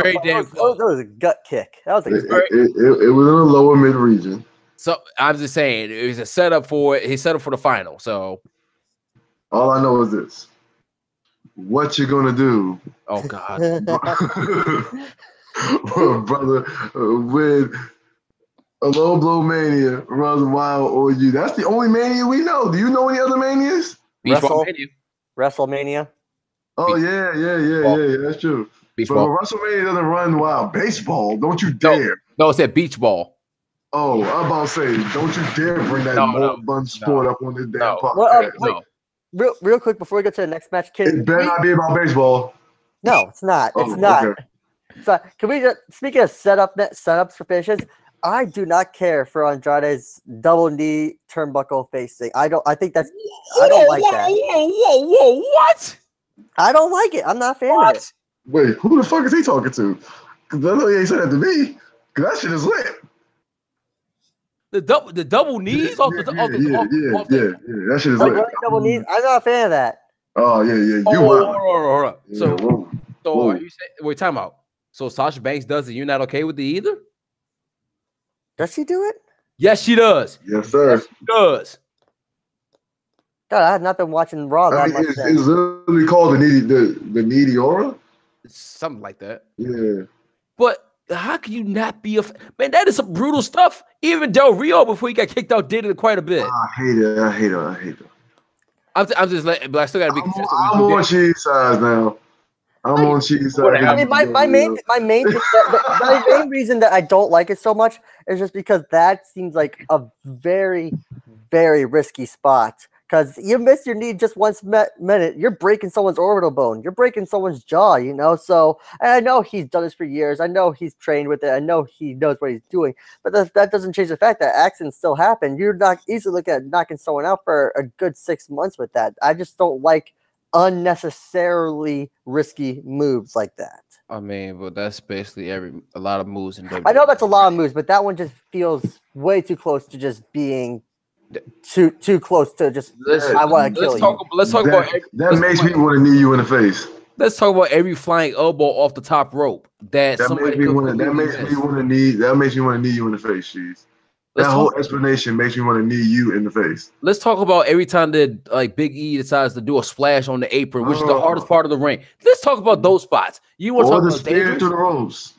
very damn close. It was a gut kick. That was It was in the lower mid region. So I'm just saying it was a setup for it. He set up for the final. So All I know is this: what you gonna do, oh god, brother, with a low blow mania runs wild on you? That's the only mania we know. Do you know any other manias? Beach Ball Mania. WrestleMania. Oh yeah. That's true. Beach But Ball. WrestleMania doesn't run wild. Baseball, don't you dare. No, it said Beach Ball. Oh, I'm about to say, don't you dare bring that moribund sport up on this damn podcast. Well, No. real quick before we get to the next match, It better not be about baseball. No, it's not. It's Oh, not. okay. So can we just speaking of setups for finishes? I do not care for Andrade's double knee turnbuckle facing. I don't like that. Whoa! What? I don't like it. I'm not a fan of it. Wait, who the fuck is he talking to? Because I know he ain't said that to me. Because that shit is lit. The double knees off the That shit is Like, lit. double knees. I'm not a fan of that. Oh yeah. You Hold on. Yeah, So are you saying? Wait, time out. So Sasha Banks does it. You're not okay with it either? Does she do it? Yes, she does. Yes, sir. Yes, she does. God, I have not been watching Raw I that mean, much. it's literally called the needy aura. It's something like that. Yeah. But how can you not be a man? That is some brutal stuff. Even Del Rio, before he got kicked out, did it quite a bit. I hate it. I'm just like, but I still got to be consistent. I'm on cheese size now. I'm on cheese size. I mean, my main reason that I don't like it so much is just because that seems like a very, very risky spot. Because you miss your knee just one minute, you're breaking someone's orbital bone. You're breaking someone's jaw, you know? So, and I know he's done this for years. I know he's trained with it. I know he knows what he's doing. But that doesn't change the fact that accidents still happen. You're not easily looking at knocking someone out for a good 6 months with that. I just don't like unnecessarily risky moves like that. I mean, but that's basically a lot of moves in WWE. I know that's a lot of moves, but that one just feels way too close to just being too close to just. I want to kill you. Let's talk about that makes me want to knee you in the face. Let's talk about every flying elbow off the top rope. That makes me want to knee you in the face, Cheese. That whole explanation makes me want to knee you in the face. Let's talk about every time that like Big E decides to do a splash on the apron, which is the hardest part of the ring. Let's talk about those spots. You want to talk about spear through the ropes,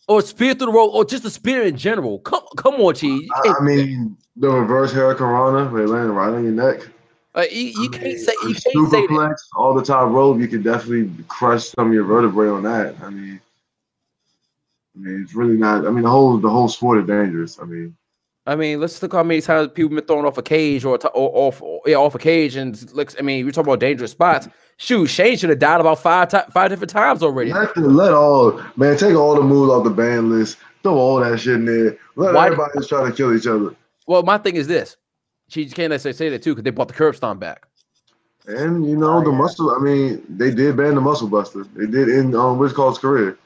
or spear through the rope, or just a spear in general? Come on, Cheese. I mean, the reverse hurricanrana, they land right on your neck. You can't say that. All the top rope, you could definitely crush some of your vertebrae on that. I mean, it's really not. I mean, the whole sport is dangerous. I mean, let's look how many times people been thrown off a cage or off a cage, and looks. I mean, we're talking about dangerous spots. Shoot, Shane should have died about five different times already. Take all the moves off the ban list, throw all that shit in there. Everybody just try to kill each other. Well, my thing is this: she can't necessarily say that too because they brought the curb stomp back. And the muscle. I mean, they did ban the muscle buster. They did in Rich Call's career.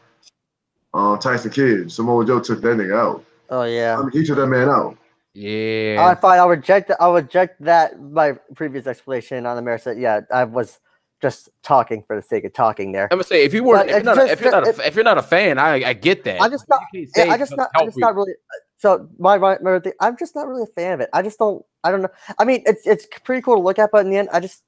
Tyson Kidd, Samoa Joe took that nigga out. Oh yeah, I mean, he took that man out. Yeah. All right, fine. I'll reject that. My previous explanation on the merits that I was just talking for the sake of talking there. I'm gonna say if you're not a fan, I get that. I'm just not really. So my thing, I'm just not really a fan of it. I don't know. I mean, it's pretty cool to look at, but in the end, it's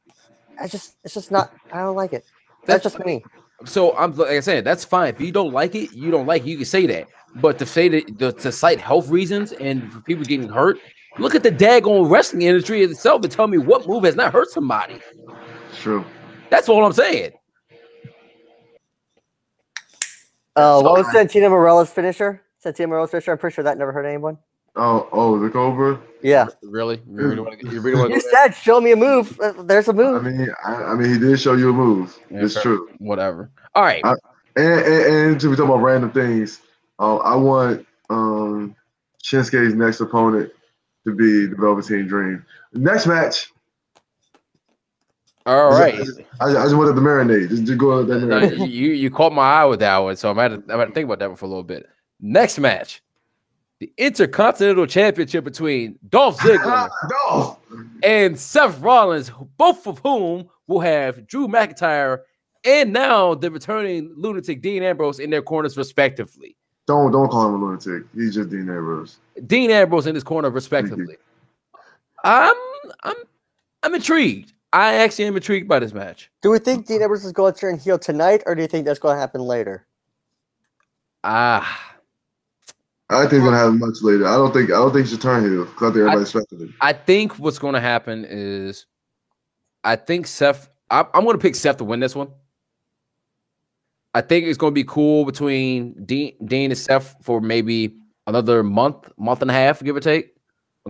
just not. I don't like it. That's just me. So I'm like I said, that's fine. If you don't like it, you don't like it. You can say that. But to say that to cite health reasons and for people getting hurt, look at the daggone wrestling industry itself and tell me what move has not hurt somebody. True. That's all I'm saying. What was Santino Morella's finisher? I'm pretty sure that never hurt anyone. Oh, the Cobra. Yeah. Really? You really want to? You said, "Show me a move." There's a move. I mean, he did show you a move. Yeah, it's true. Whatever. All right. And to be talking about random things, I want Shinsuke's next opponent to be the Velveteen Dream. Next match. All right. I just wanted the marinade. Just go on that marinade. You caught my eye with that one, so I'm going to think about that for a little bit. Next match. The Intercontinental Championship between Dolph Ziggler and Seth Rollins, both of whom will have Drew McIntyre and now the returning lunatic Dean Ambrose in their corners respectively. Don't call him a lunatic. He's just Dean Ambrose. Dean Ambrose in his corner respectively. I'm intrigued. I actually am intrigued by this match. Do we think Dean Ambrose is going to turn heel tonight, or do you think that's going to happen later? I think it's gonna happen much later. I don't think he should turn heel because I think everybody's expecting it. I think what's going to happen is, I think Seth. I'm going to pick Seth to win this one. I think it's going to be cool between Dean and Seth for maybe another month and a half, give or take.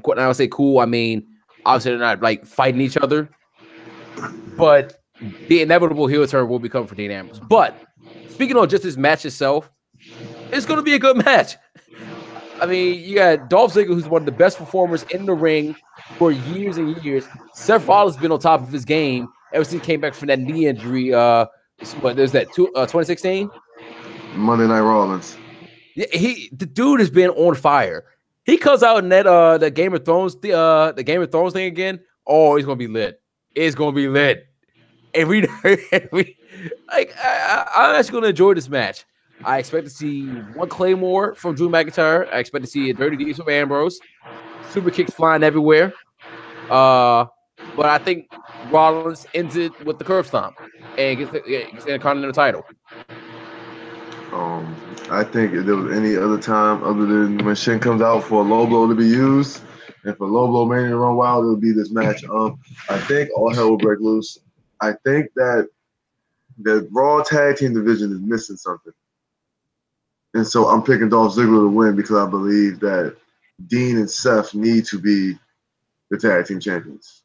When I would say cool, I mean obviously they're not like fighting each other, but the inevitable heel turn will become for Dean Ambrose. But speaking of just this match itself, it's going to be a good match. I mean, you got Dolph Ziggler, who's one of the best performers in the ring for years and years. Seth Rollins has been on top of his game ever since he came back from that knee injury. But there's that 2016 Monday Night Rollins. Yeah, the dude has been on fire. He comes out in that the Game of Thrones the Game of Thrones thing again. Oh, he's gonna be lit. It's gonna be lit. And I'm actually gonna enjoy this match. I expect to see one Claymore from Drew McIntyre. I expect to see a Dirty Deeds from Ambrose. Super kicks flying everywhere. But I think Rollins ends it with the curb stomp and gets the Continental title. I think if there was any other time other than when Shin comes out for a low blow to be used, and for low blow Mania to run wild, it would be this match. I think all hell will break loose. I think that the Raw Tag Team division is missing something. And so I'm picking Dolph Ziggler to win because I believe that Dean and Seth need to be the tag team champions.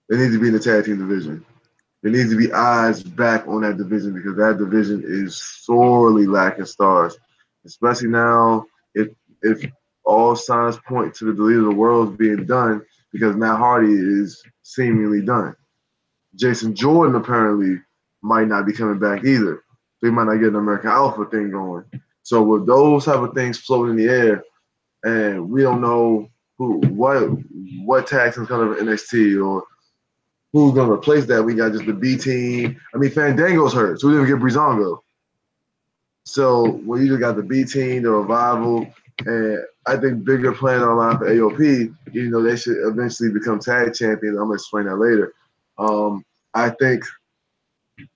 They need to be in the tag team division. There needs to be eyes back on that division because that division is sorely lacking stars, especially now if all signs point to the Delete of the World being done because Matt Hardy is seemingly done. Jason Jordan apparently might not be coming back either. So he might not get an American Alpha thing going. So with those type of things floating in the air, and we don't know what tag team's coming from NXT or who's going to replace that. We got just the B team. I mean, Fandango's hurt, so we didn't get Breezango. So when you just got the B team, the Revival, and I think bigger plan online for AOP, even though they should eventually become tag champions. I'm going to explain that later. I think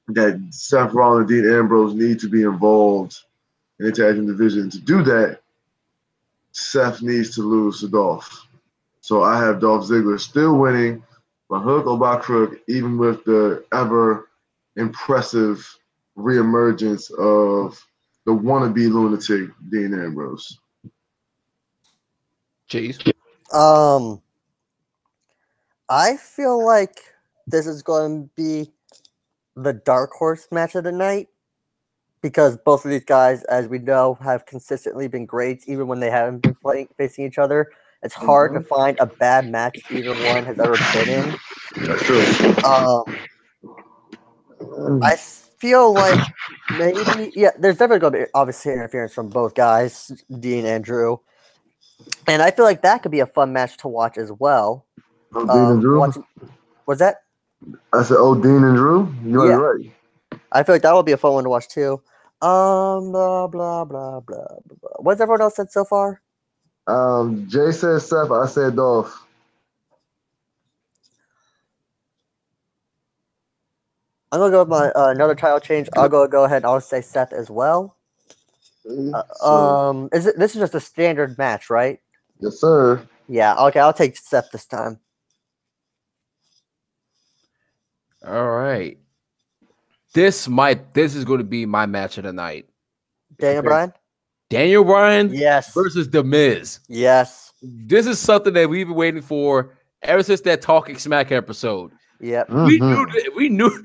that Seth Rollins and Dean Ambrose need to be involved in the tag team division. To do that, Seth needs to lose to Dolph. So I have Dolph Ziggler still winning by hook or by crook, even with the ever impressive reemergence of the wannabe lunatic Dean Ambrose. Jeez. I feel like this is going to be the dark horse match of the night because both of these guys, as we know, have consistently been great, even when they haven't been facing each other. It's hard to find a bad match either one has ever been in. That's true. I feel like maybe, there's definitely going to be obviously interference from both guys, Dean and Drew. And I feel like that could be a fun match to watch as well. Oh, Dean and Drew? What's that? I said, Dean and Drew? You're right. I feel like that would be a fun one to watch too. Blah, blah, blah, blah, blah. What's everyone else said so far? Jay said Seth, I said Dolph. I'm going to go with my another title change. I'll go ahead and I'll say Seth as well. This is just a standard match, right? Yes, sir. Yeah, okay, I'll take Seth this time. All right. This is going to be my match of the night. Daniel Bryan? Daniel Bryan yes. versus The Miz. Yes. This is something that we've been waiting for ever since that Talking Smack episode. Yep. Mm-hmm. We knew.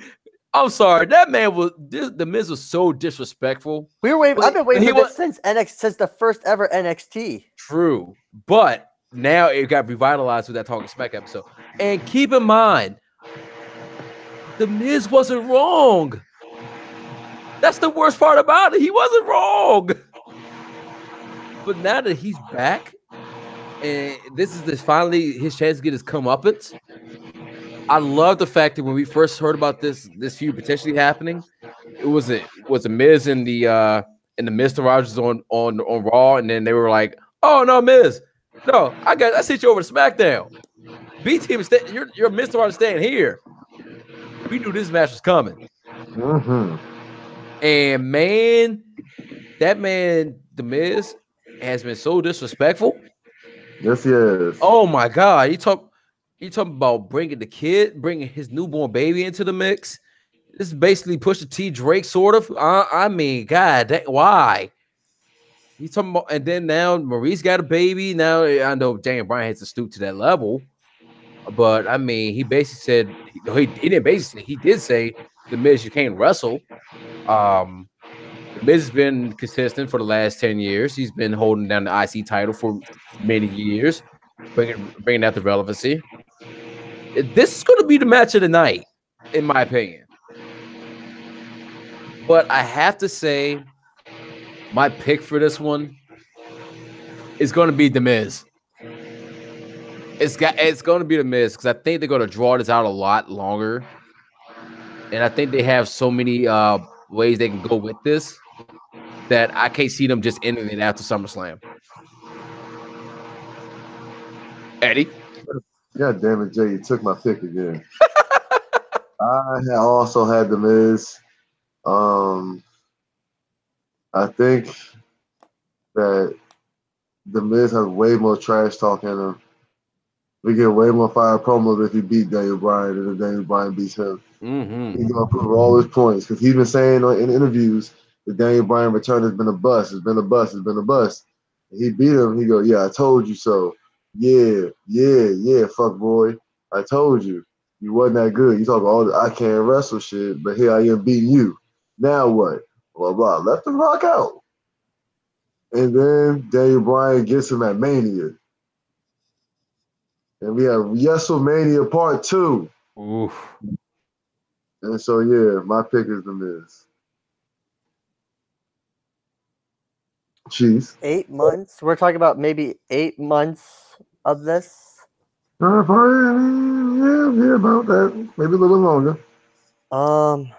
I'm sorry. That man The Miz was so disrespectful. We were waiting. I've been waiting for this since the first ever NXT. True. But now it got revitalized with that Talking Smack episode. And keep in mind, The Miz wasn't wrong. That's the worst part about it. He wasn't wrong. But now that he's back, and this is finally his chance to get his comeuppance, I love the fact that when we first heard about this feud potentially happening, was the Miz and the Mr. Rogers on Raw, and then they were like, "Oh no, Miz, no, I sent you over to SmackDown. B team is you're Mr. Rogers staying here. We knew this match was coming." And man, that man, the Miz, has been so disrespectful. Yes, he is. Oh my God, he talking about bringing his newborn baby into the mix. This is basically Pusha T Drake, sort of. I mean, God, why? He's talking about, and then now Maurice got a baby. Now I know Daniel Bryan has to stoop to that level, but I mean, he basically said he didn't basically. He did say the Miz, you can't wrestle. The Miz has been consistent for the last 10 years. He's been holding down the IC title for many years, bringing out the relevancy. This is going to be the match of the night, in my opinion. But I have to say, my pick for this one is going to be The Miz. It's going to be The Miz because I think they're going to draw this out a lot longer, and I think they have so many ways they can go with this that I can't see them just ending it after SummerSlam. Eddie? God damn it, Jay, you took my pick again. I also had The Miz. I think that The Miz has way more trash talk in him. We get way more fire promos if he beat Daniel Bryan than if Daniel Bryan beats him. He's gonna prove all his points because he's been saying in interviews that Daniel Bryan return has been a bust. It's been a bust. It's been a bust. And he beat him. He go, yeah, I told you so. Yeah, fuck boy. I told you. You wasn't that good. You talk all the I can't wrestle shit, but here I am beating you. Now what? Blah blah. Left him rock out. And then Daniel Bryan gets him at Mania. And we have WrestleMania Part 2. Oof. And so, yeah, my pick is The Miz. Cheese. 8 months? We're talking about maybe 8 months of this? Probably, yeah, about that. Maybe a little longer. I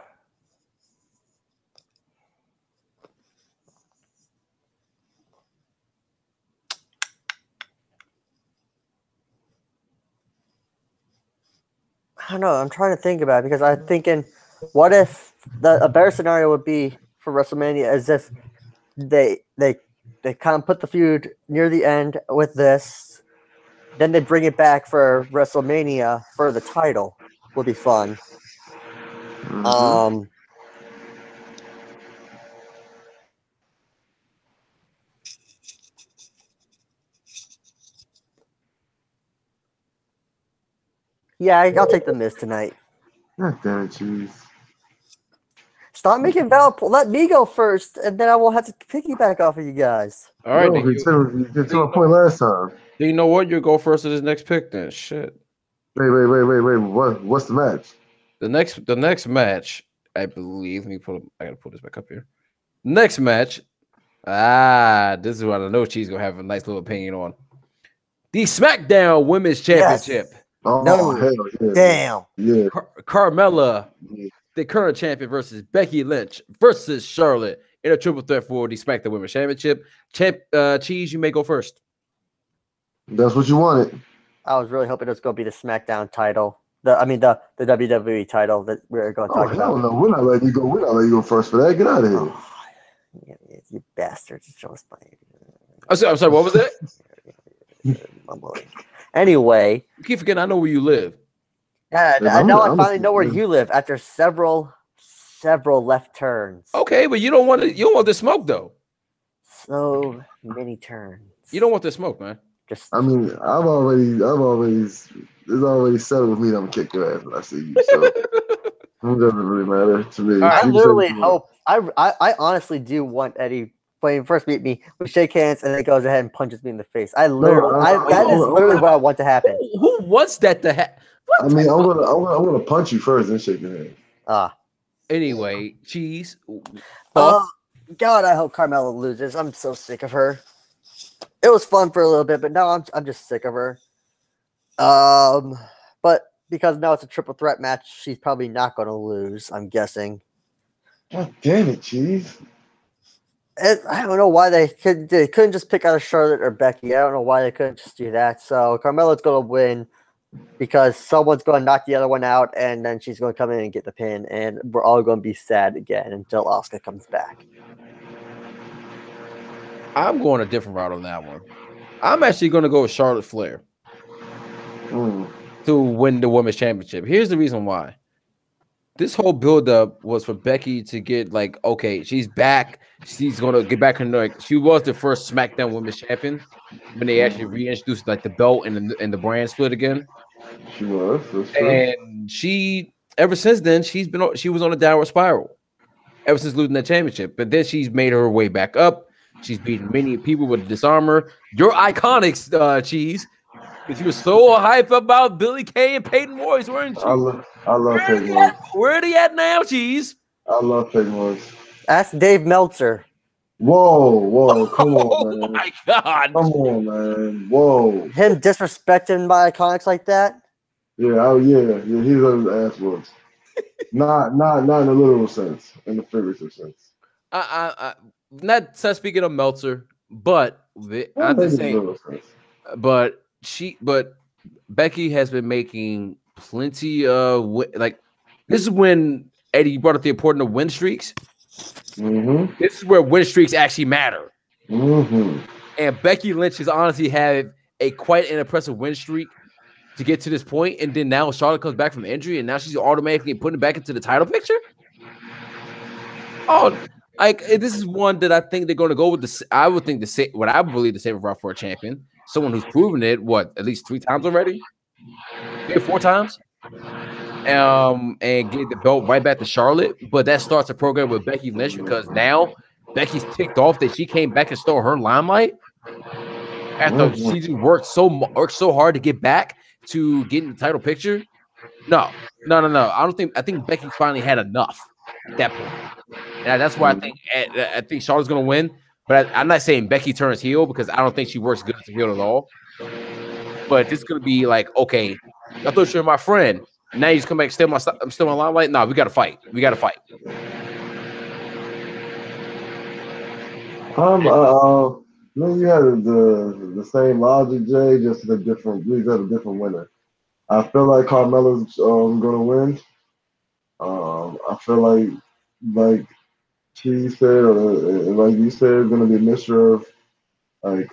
don't know. I'm trying to think about it because I'm thinking, what if a better scenario would be for WrestleMania as if they kind of put the feud near the end with this, then they bring it back for WrestleMania for the title. Would be fun. Yeah, I'll take The Miz tonight. God damn it, Cheese. Stop making valid. Let me go first, and then I won't have to piggyback off of you guys. All right. No, you did to a point last time. Do you know what? You go first to this next pick then. Shit. Wait. What's the match? The next match, I believe. I gotta pull this back up here. Next match. This is what I know she's gonna have a nice little opinion on. The SmackDown Women's Championship. Yes. Oh, No. hell yeah. Damn. Yeah. Carmella, the current champion, versus Becky Lynch versus Charlotte in a triple threat for the SmackDown Women's Championship. Cheese, you may go first. That's what you wanted. I was really hoping it was going to be the SmackDown title. The WWE title that we were going to talk about. No, we're not letting you go. We're not letting you go first for that. Get out of here. Oh, you bastards. I'm sorry, what was that? Anyway. You keep forgetting I know where you live. Yeah, I finally know where you live after several left turns. Okay, but you don't want the smoke though. So many turns. You don't want the smoke, man. I mean, it's already settled with me that I'm gonna kick your ass when I see you. So it doesn't really matter to me. I literally hope. I honestly do want Eddie when he first meet me, we shake hands and then he goes ahead and punches me in the face. That is literally what I want to happen. Who wants that to happen? I mean, I'm gonna punch you first and shake your hand. Anyway, Cheese. God, I hope Carmella loses. I'm so sick of her. It was fun for a little bit, but now I'm just sick of her. But because now it's a triple threat match, she's probably not going to lose. I'm guessing. God damn it, Cheese. I don't know why they couldn't just pick out Charlotte or Becky. I don't know why they couldn't just do that. So Carmella's going to win because someone's going to knock the other one out, and then she's going to come in and get the pin, and we're all going to be sad again until Asuka comes back. I'm going a different route on that one. I'm actually going to go with Charlotte Flair to win the women's championship. Here's the reason why. This whole build-up was for Becky to get like, okay, she's back. She's gonna get back in like she was the first SmackDown Women's Champion when they actually reintroduced like the belt and the brand split again. She was. That's true. And she ever since then she was on a downward spiral ever since losing that championship. But then she's made her way back up. She's beaten many people with Disarmor. Your iconics, Cheese. Because you were so hype about Billy Kay and Peyton Royce, weren't you? I love Peyton Royce. Where are they at now, Cheese? I love Peyton Royce. Ask Dave Meltzer. Whoa, come on, man. Oh my God. Come on, man. Whoa. Him disrespecting my iconics like that? Yeah, he's on his ass whoops. Not in the literal sense, in the figurative sense. Not speaking of Meltzer, but I'm just saying. But Becky has been making plenty of like. This is when Eddie brought up the importance of win streaks. This is where win streaks actually matter. And Becky Lynch has honestly had quite an impressive win streak to get to this point, and then now Charlotte comes back from injury, and now she's automatically putting it back into the title picture. Oh, like this is one that I think they're going to go with. I would think what I believe the same route for a champion, someone who's proven it at least 3 times already, 3 or 4 times, and get the belt right back to Charlotte. But that starts a program with Becky Lynch because now Becky's ticked off that she came back and stole her limelight after she worked so hard to get back to get in the title picture. No. I think Becky finally had enough at that point. And that's why I think Charlotte's gonna win. But I'm not saying Becky turns heel because I don't think she works good as a heel at all. But this is gonna be like, okay, I thought you were my friend. Now you just come back, I'm still on limelight. No, we gotta fight. Then you had the same logic, Jay, just we got a different winner. I feel like Carmella's gonna win. I feel like she said, or like you said, it's gonna be a mixture of like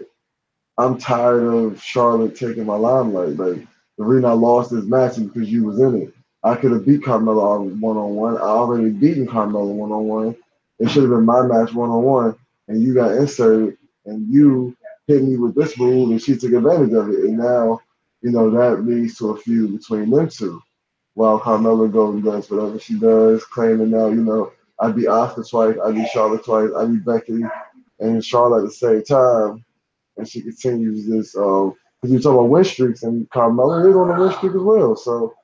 I'm tired of Charlotte taking my limelight. Like the reason I lost this match is because you was in it. I could have beat Carmella one-on-one. I already beaten Carmella one-on-one. It should have been my match one-on-one, and you got inserted, and you hit me with this move, and she took advantage of it. And now, that leads to a feud between them two. While Carmella goes and does whatever she does, claiming now, I beat Asuka twice, I beat Charlotte twice, I beat Becky and Charlotte at the same time. And she continues this, because you talk about win streaks, and Carmella is on a win streak as well. So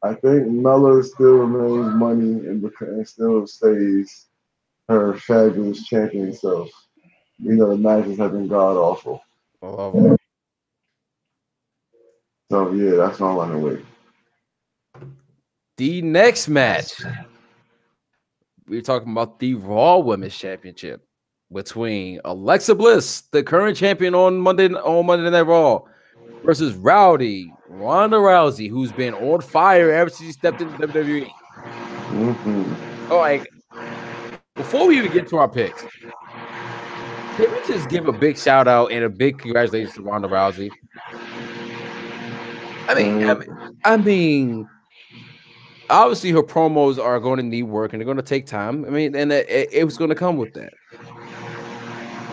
I think Mella still remains money and still stays her fabulous champion self. The matches have been god awful. I love it. So yeah, that's all I'm with. The next match, we're talking about the Raw Women's Championship between Alexa Bliss, the current champion on Monday Night Raw, versus Ronda Rousey, who's been on fire ever since she stepped into WWE. Oh, before we even get to our picks, can we just give a big shout out and a big congratulations to Ronda Rousey? I mean, obviously her promos are going to need work and they're going to take time. I mean, and it was going to come with that.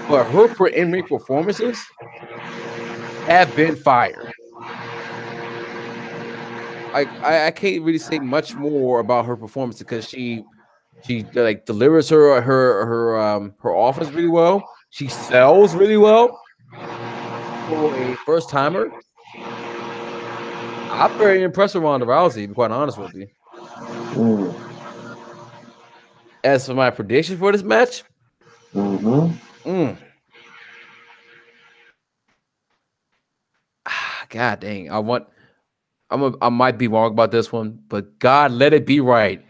But her in-ring performances have been fire. I can't really say much more about her performance because she like delivers her offense really well. She sells really well for a first timer. I'm very impressed with Ronda Rousey, to be quite honest with you. As for my prediction for this match, God dang, I might be wrong about this one, but God, let it be right.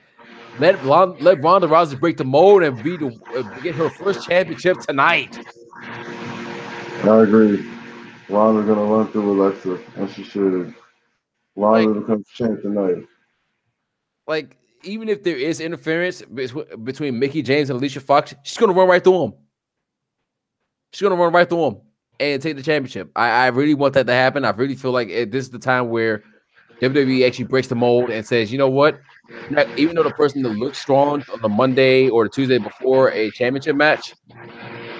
Let Ronda Rousey break the mold and get her first championship tonight. I agree. Ronda's gonna run through Alexa, and she should. Ronda becomes champ tonight. Like, even if there is interference between Mickey James and Alicia Fox, she's gonna run right through him. She's gonna run right through him and take the championship. I really want that to happen. I really feel like this is the time where WWE actually breaks the mold and says, you know what? Now, even though the person that looks strong on the Monday or the Tuesday before a championship match,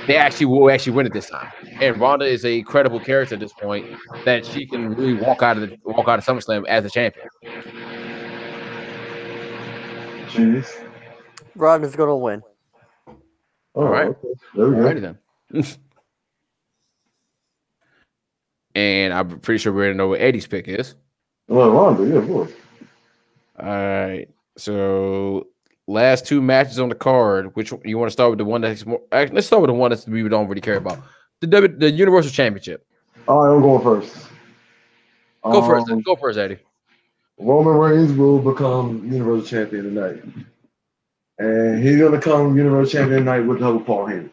they will win it this time. And Ronda is a credible character at this point that she can really walk out of SummerSlam as a champion. Jeez. Ronda's gonna win. All right. Okay. There we go. Alrighty then. And I'm pretty sure we already know what Eddie's pick is. Well, Ronda, yeah, of course. All right. So last two matches on the card. Which you want to start with? The one that's more. Let's start with the one that we don't really care about. The Universal Championship. All right, I'm going first. Go first, Eddie. Roman Reigns will become Universal Champion tonight. And he's going to become Universal Champion tonight with the help of Paul Heyman.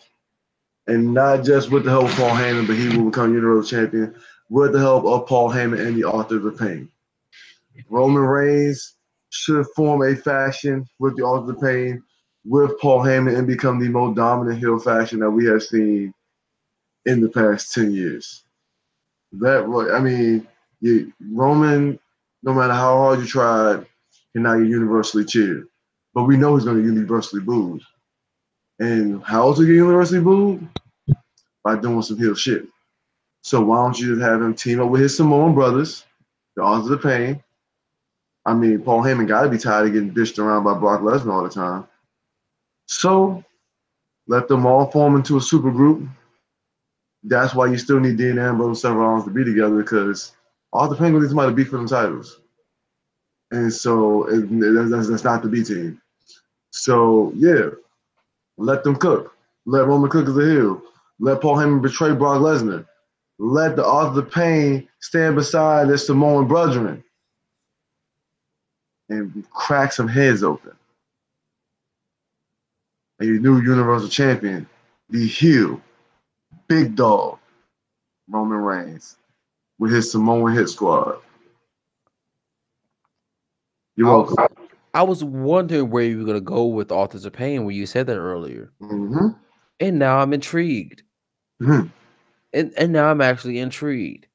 And not just with the help of Paul Heyman, but he will become Universal Champion with the help of Paul Heyman and the Authors of Pain. Roman Reigns should form a faction with the Authors of Pain with Paul Heyman and become the most dominant heel faction that we have seen in the past 10 years. Roman, no matter how hard you tried, cannot get universally cheered. But we know he's going to get universally booed. And how to get universally booed? By doing some heel shit. So why don't you just have him team up with his Samoan brothers, the Authors of Pain? I mean, Paul Heyman got to be tired of getting bitched around by Brock Lesnar all the time. So let them all form into a super group. That's why you still need Dean Ambrose and Seth Rollins to be together, because Authors of Pain will need somebody to beat for them titles. And so that's not the B team. So, yeah, let them cook. Let Roman cook as a heel. Let Paul Heyman betray Brock Lesnar. Let the Authors of Pain stand beside their Samoan brethren and crack some heads open. And your new Universal Champion, the heel, big dog, Roman Reigns, with his Samoan hit squad. You're welcome. I was wondering where you were going to go with Authors of Pain when you said that earlier. Mm-hmm. And now I'm intrigued. Mm-hmm. And now I'm actually intrigued.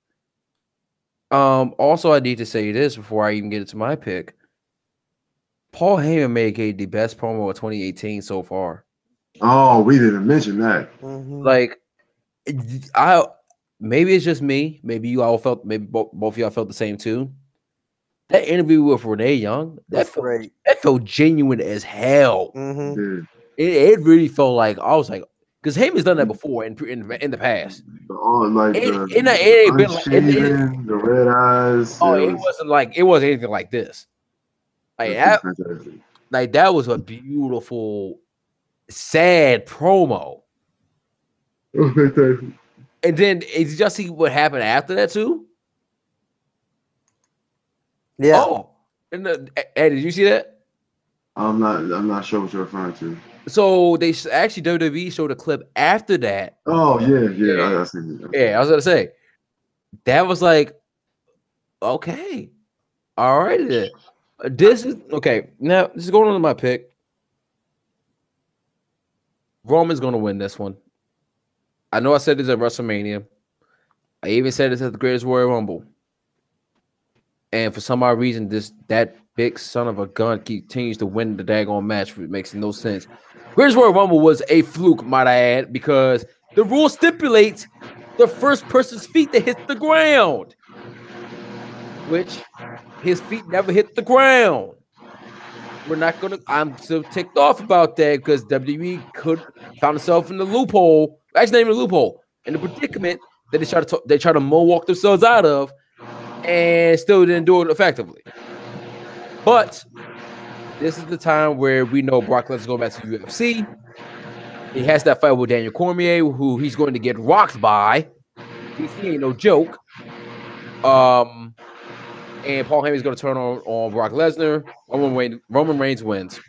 Also, I need to say this before I even get into my pick. Paul Heyman made the best promo of 2018 so far. Oh, we didn't mention that. Mm-hmm. Like, maybe it's just me. Maybe you all felt. Maybe both of y'all felt the same too. That interview with Renee Young, that felt genuine as hell. Mm-hmm. It really felt like I was like, because Heyman's done that before in the past. The red eyes. Oh, it wasn't anything like this. Like that was a beautiful, sad promo. And then did y'all see what happened after that too? Yeah. Oh, Ed, did you see that? I'm not sure what you're referring to. So they actually WWE showed a clip after that. Oh yeah. I seen it. Yeah, I was gonna say that was like, okay, all right then. This is okay. Now this is going on to my pick. Roman's gonna win this one. I know I said this at WrestleMania. I even said this at the Greatest Royal Rumble. And for some odd reason, that big son of a gun continues to win the daggone match. It makes no sense. Greatest Royal Rumble was a fluke, might I add, because the rule stipulates the first person's feet that hits the ground, which his feet never hit the ground. I'm still ticked off about that because WWE found itself in the loophole. Actually, not even a loophole, in the predicament that they try to moonwalk themselves out of, and still didn't do it effectively. But this is the time where we know Brock Lesnar going back to the UFC. He has that fight with Daniel Cormier, who he's going to get rocked by. He ain't no joke. And Paul Heyman's going to turn on Brock Lesnar. Roman Reigns wins.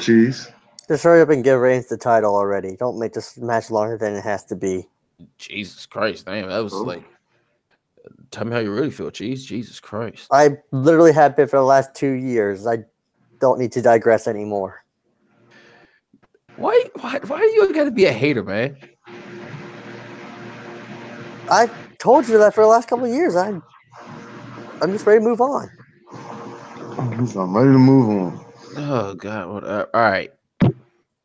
Cheese. Just hurry up and give Reigns the title already. Don't make this match longer than it has to be. Jesus Christ, damn, that was like. Tell me how you really feel, Cheese. Jesus Christ. I literally have been for the last 2 years. I don't need to digress anymore. Why do you gotta be a hater, man? I told you that for the last couple of years. I'm just ready to move on. I'm ready to move on. Oh God! All right,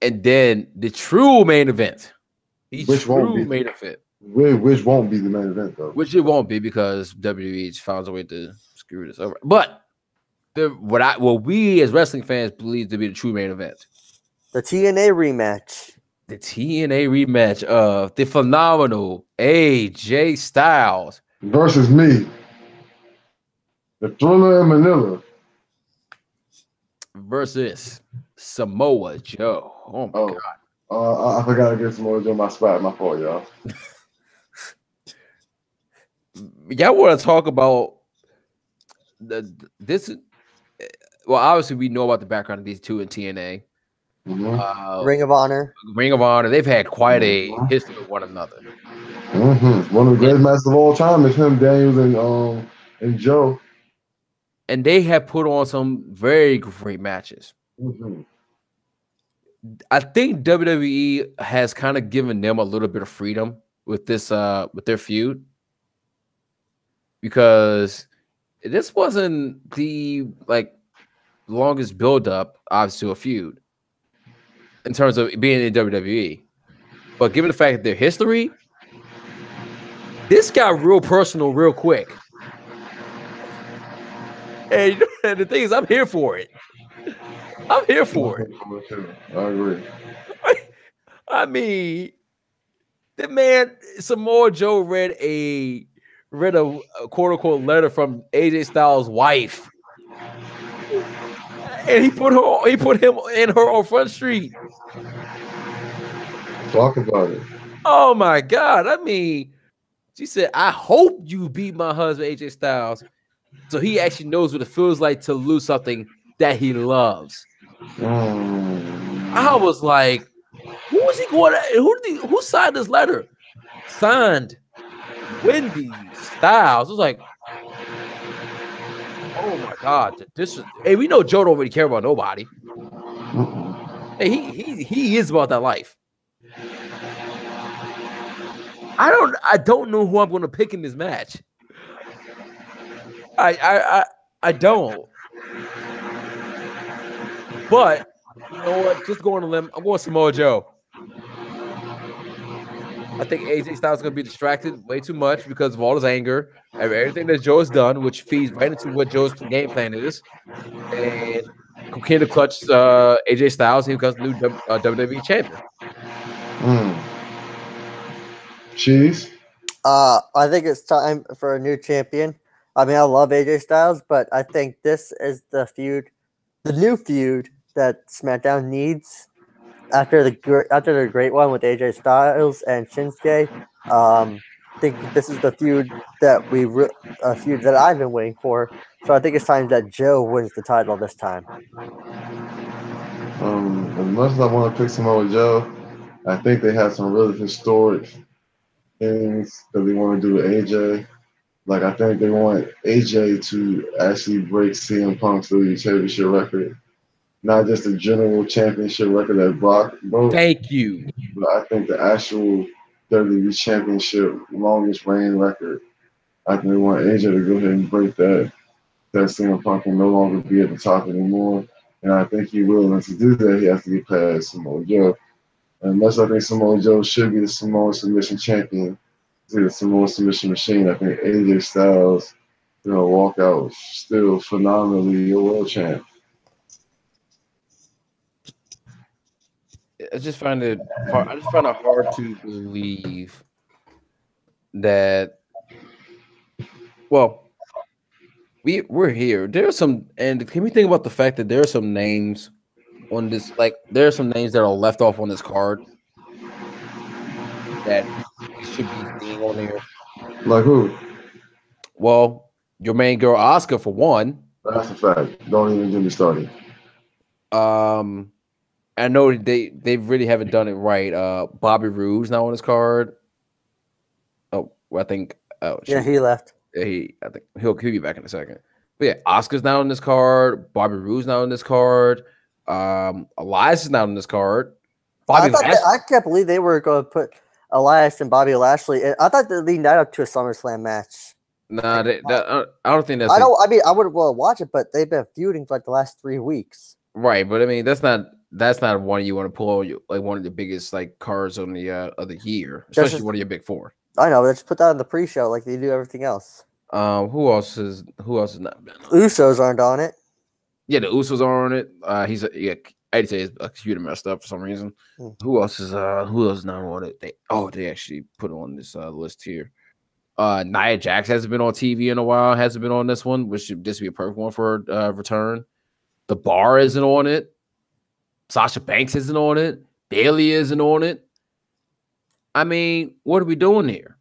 and then the true main event. Which won't be main event. Which won't be the main event though. Which it won't be because WWE finds a way to screw this over. But what we as wrestling fans believe to be the true main event. The TNA rematch. The TNA rematch of the phenomenal AJ Styles versus me. The Thriller in Manila. Versus Samoa Joe. Oh my God. I forgot to give Samoa Joe my spot. My fault, y'all. Y'all want to talk about this? Well, obviously we know about the background of these two in TNA. Ring of Honor. They've had quite a history with one another. One of the greatest matches of all time is him, Daniels, and Joe. And they have put on some very great matches. I think WWE has kind of given them a little bit of freedom with this, with their feud, because this wasn't the longest build up, obviously, to a feud in terms of being in WWE. But given the fact that their history, this got real personal real quick. And the thing is, I'm here for it. I'm here for it. I agree. I mean, the man Samoa Joe read a quote unquote letter from AJ Styles' wife, and he put him in her on Front Street. Talk about it. Oh my God! I mean, she said, "I hope you beat my husband AJ Styles, so he actually knows what it feels like to lose something that he loves." I was like, "Who is he going? Who signed this letter?" Signed Wendy Styles. I was like, "Oh my God, this is." Hey, we know Joe don't really care about nobody. Hey, he is about that life. I don't know who I'm going to pick in this match. I don't. But you know what? Just going to limb. I'm going Samoa Joe. I think AJ Styles is going to be distracted way too much because of all his anger and everything that Joe has done, which feeds right into what Joe's game plan is. And continue to clutch AJ Styles. He becomes the new WWE champion. Cheese. I think it's time for a new champion. I mean, I love AJ Styles, but I think this is the new feud that SmackDown needs after the great one with AJ Styles and Shinsuke. I think this is the feud that feud that I've been waiting for. So I think it's time that Joe wins the title this time. As much as I want to pick Samoa Joe, I think they have some really historic things that they want to do with AJ. Like, I think they want AJ to actually break CM Punk's WWE Championship record. Not just the general championship record that Brock broke. Thank you. But I think the actual WWE Championship longest reign record. I think they want AJ to go ahead and break that CM Punk will no longer be at the top anymore. And I think he will. And to do that, he has to get past Samoa Joe. Unless I think Samoa Joe should be the Samoa Submission Champion, the Samoa Submission Machine, I think AJ Styles, walk out still phenomenally a world champ. I just find it hard to believe that. Well, we're here. There's some, and can we think about the fact that there are some names on this? Like, there are some names that are left off on this card that we should be seeing on here. Like who? Well, your main girl Asuka for one. That's a fact. Don't even get me started. I know they really haven't done it right. Bobby Roode's now on his card. Oh, I think. Oh, Yeah, shoot. he left. I think he'll be back in a second. But yeah, Oscar's now on this card. Bobby Roode's now on this card. Elias is now on this card. I can't believe they were going to put Elias and Bobby Lashley. I thought they'd lead that up to a SummerSlam match. Nah, I don't think that's. I mean, I would watch it, but they've been feuding for like the last 3 weeks. Right, but I mean that's not one you want to pull like one of the biggest like cards on the of the year, especially one of your big four. I know. Let's put that on the pre-show like they do everything else. Who else is not been on it? Usos aren't on it. Yeah, the Usos are on it. I'd say his computer messed up for some reason. Who else is not on it? They actually put on this list here. Nia Jax hasn't been on TV in a while, hasn't been on this one, which should just be a perfect one for return. The Bar isn't on it. Sasha Banks isn't on it. Bayley isn't on it. I mean, what are we doing here?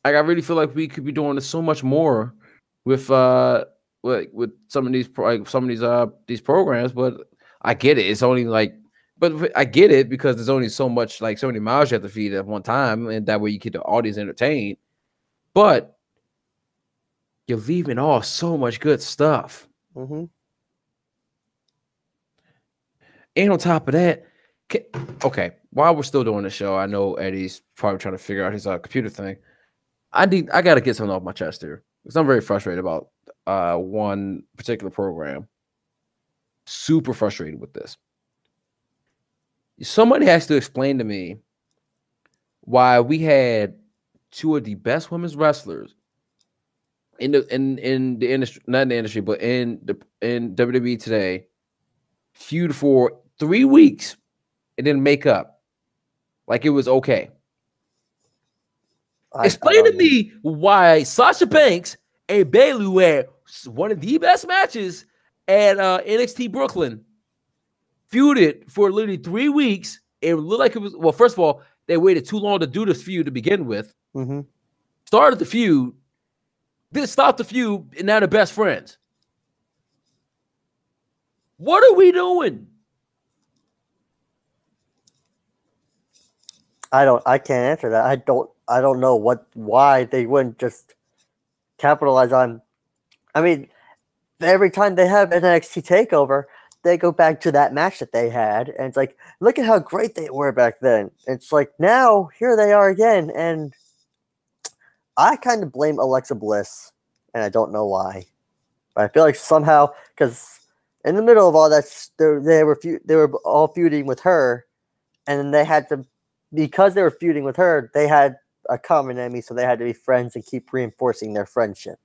Like, I really feel like we could be doing so much more with some of these these programs, but I get it. It's only but I get it because there's only so many miles you have to feed at one time, and that way you keep the audience entertained. But you're leaving off so much good stuff. Mm-hmm. And on top of that, okay, while we're still doing the show, I know Eddie's probably trying to figure out his computer thing. I got to get something off my chest here because I'm very frustrated about one particular program. Super frustrated with this. Somebody has to explain to me why we had two of the best women's wrestlers in the industry, not in the industry, but in WWE today, feud for 3 weeks and then make up like it was okay. Explain to me why Sasha Banks and Bayley had one of the best matches at NXT Brooklyn feuded for literally 3 weeks. It looked like it was, well, first of all, they waited too long to do this feud to begin with. Mm-hmm. Started the feud, then stopped the feud, and now they're best friends. What are we doing? I can't answer that. I don't know why they wouldn't just capitalize on. I mean, every time they have an NXT takeover, they go back to that match that they had, and it's like, look at how great they were back then. It's like now here they are again, and I kind of blame Alexa Bliss, and I don't know why, but I feel like somehow because in the middle of all that, they were all feuding with her, and then they had to, because they were feuding with her, they had a common enemy, so they had to be friends and keep reinforcing their friendship.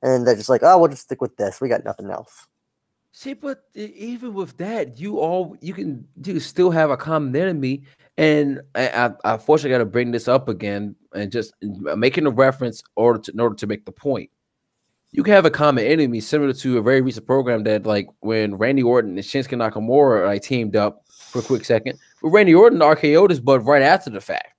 And they're just like, oh, we'll just stick with this. We got nothing else. See, but even with that, you can still have a common enemy. And I unfortunately got to bring this up again and just making a reference in order to make the point. You can have a common enemy similar to a very recent program that, like, when Randy Orton and Shinsuke Nakamura teamed up for a quick second, but Randy Orton RKO'd his butt right after the fact.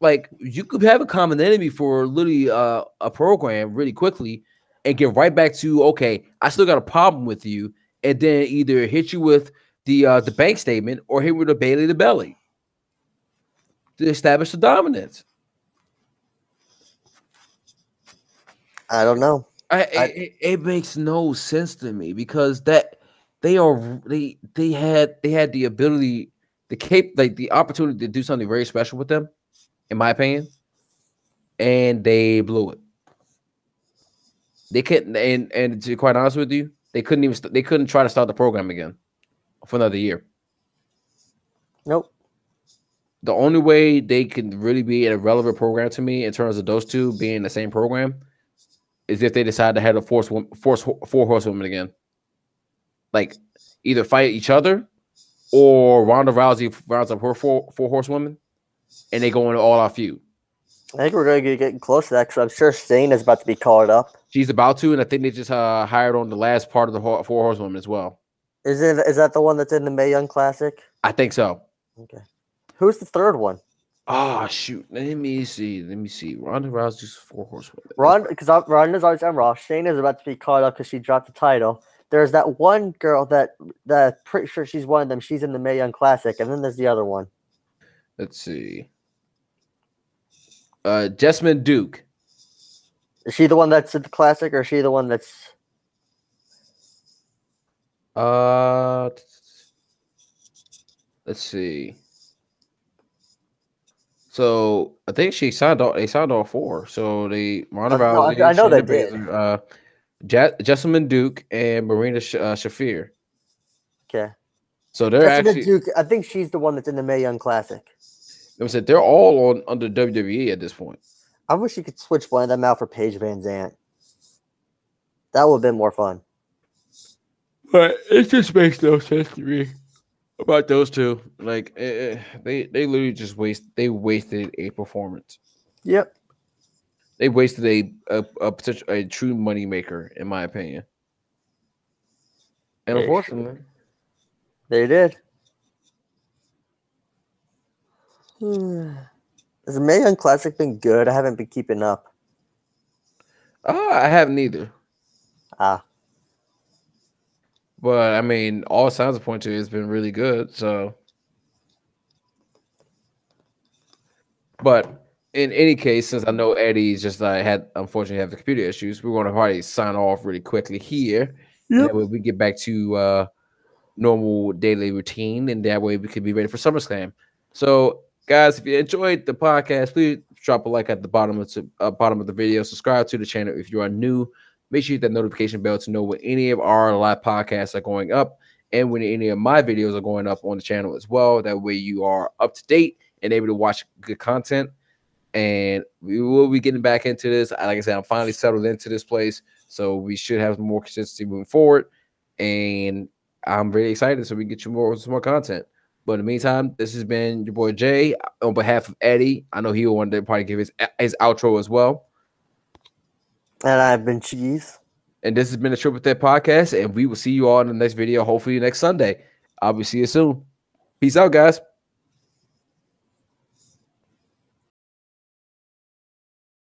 Like, you could have a common enemy for literally a program really quickly and get right back to, okay, I still got a problem with you, and then either hit you with the bank statement or hit with a Bailey the belly to establish the dominance. I don't know. It makes no sense to me because that they had the ability, the opportunity to do something very special with them, in my opinion, and they blew it. They couldn't, and to be quite honest with you, they couldn't try to start the program again for another year. Nope. The only way they can really be a relevant program to me in terms of those two being in the same program is if they decide to have a force 4 horsewomen again. Like, either fight each other or Ronda Rousey rounds up her 4 horsewomen and they go into all-out feud. I think we're going to get close to that because I'm sure Shane is about to be called up. She's about to, and I think they just hired on the last part of the 4 horsewomen as well. Is that the one that's in the Mae Young Classic? I think so. Okay. Who's the third one? Oh, shoot. Let me see. Ronda Rousey's 4 horsewomen. Ronda's always on Raw. Shane is about to be caught up because she dropped the title. There's that one girl that pretty sure she's one of them. She's in the Mae Young Classic, and then there's the other one. Let's see. Jessamine Duke. Is she the one that's in the Classic, or is she the one that's? Let's see. So I think she signed all. They signed all 4. So they Ronda Rousey, I know they Shayna did. Baszler, Jessamine Duke, and Marina Shafir. Okay. So they're actually. Duke, I think she's the one that's in the Mae Young Classic. I said they're all on under WWE at this point. I wish you could switch one of them out for Paige Van Zant. That would have been more fun. But it just makes no sense to me about those two. Like they literally just wasted a performance. Yep. They wasted a true money maker, in my opinion. And unfortunately, they did. Has the Mae Young Classic been good? I haven't been keeping up. I haven't either. But I mean, all signs point to it's been really good. So, but in any case, since I know Eddie's just unfortunately have the computer issues, we're going to probably sign off really quickly here. Yep. That way we get back to normal daily routine, and that way we can be ready for SummerSlam. So, guys, if you enjoyed the podcast, please drop a like at the bottom of the video. Subscribe to the channel if you are new. Make sure you hit that notification bell to know when any of our live podcasts are going up and when any of my videos are going up on the channel as well. That way you are up to date and able to watch good content. And we will be getting back into this. Like I said, I'm finally settled into this place, so we should have more consistency moving forward. And I'm really excited so we can get you some more content. But in the meantime, this has been your boy Jay. On behalf of Eddie, I know he wanted to probably give his outro as well. And I've been Cheese. And this has been the Triple Threat Podcast, and we will see you all in the next video, hopefully next Sunday. I'll be see you soon. Peace out, guys.